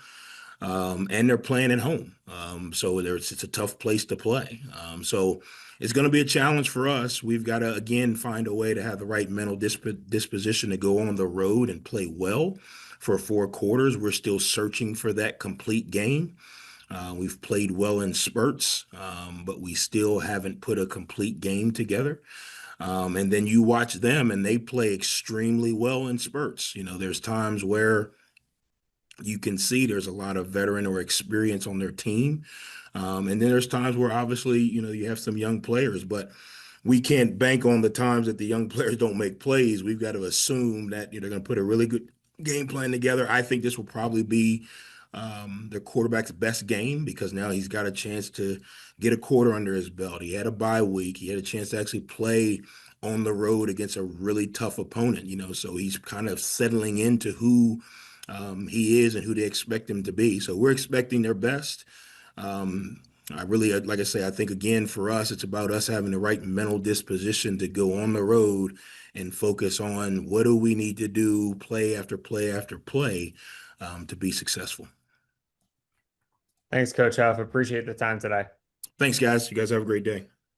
And they're playing at home. So it's a tough place to play. So it's going to be a challenge for us. We've got to, again, find a way to have the right mental disposition to go on the road and play well for 4 quarters. We're still searching for that complete game. We've played well in spurts, but we still haven't put a complete game together. And then you watch them and they play extremely well in spurts. You know, there's times where you can see there's a lot of veteran or experience on their team. And then there's times where obviously, you know, you have some young players, but we can't bank on the times that the young players don't make plays. We've got to assume that, you know, they're going to put a really good game plan together. I think this will probably be their quarterback's best game, because now he's got a chance to get a quarter under his belt. He had a bye week. He had a chance to actually play on the road against a really tough opponent, you know, so he's kind of settling into who he is and who they expect him to be. So we're expecting their best. I really, like I say, I think, again, for us, it's about us having the right mental disposition to go on the road and focus on what do we need to do play after play after play to be successful. Thanks, Coach Huff. Appreciate the time today. Thanks, guys. You guys have a great day.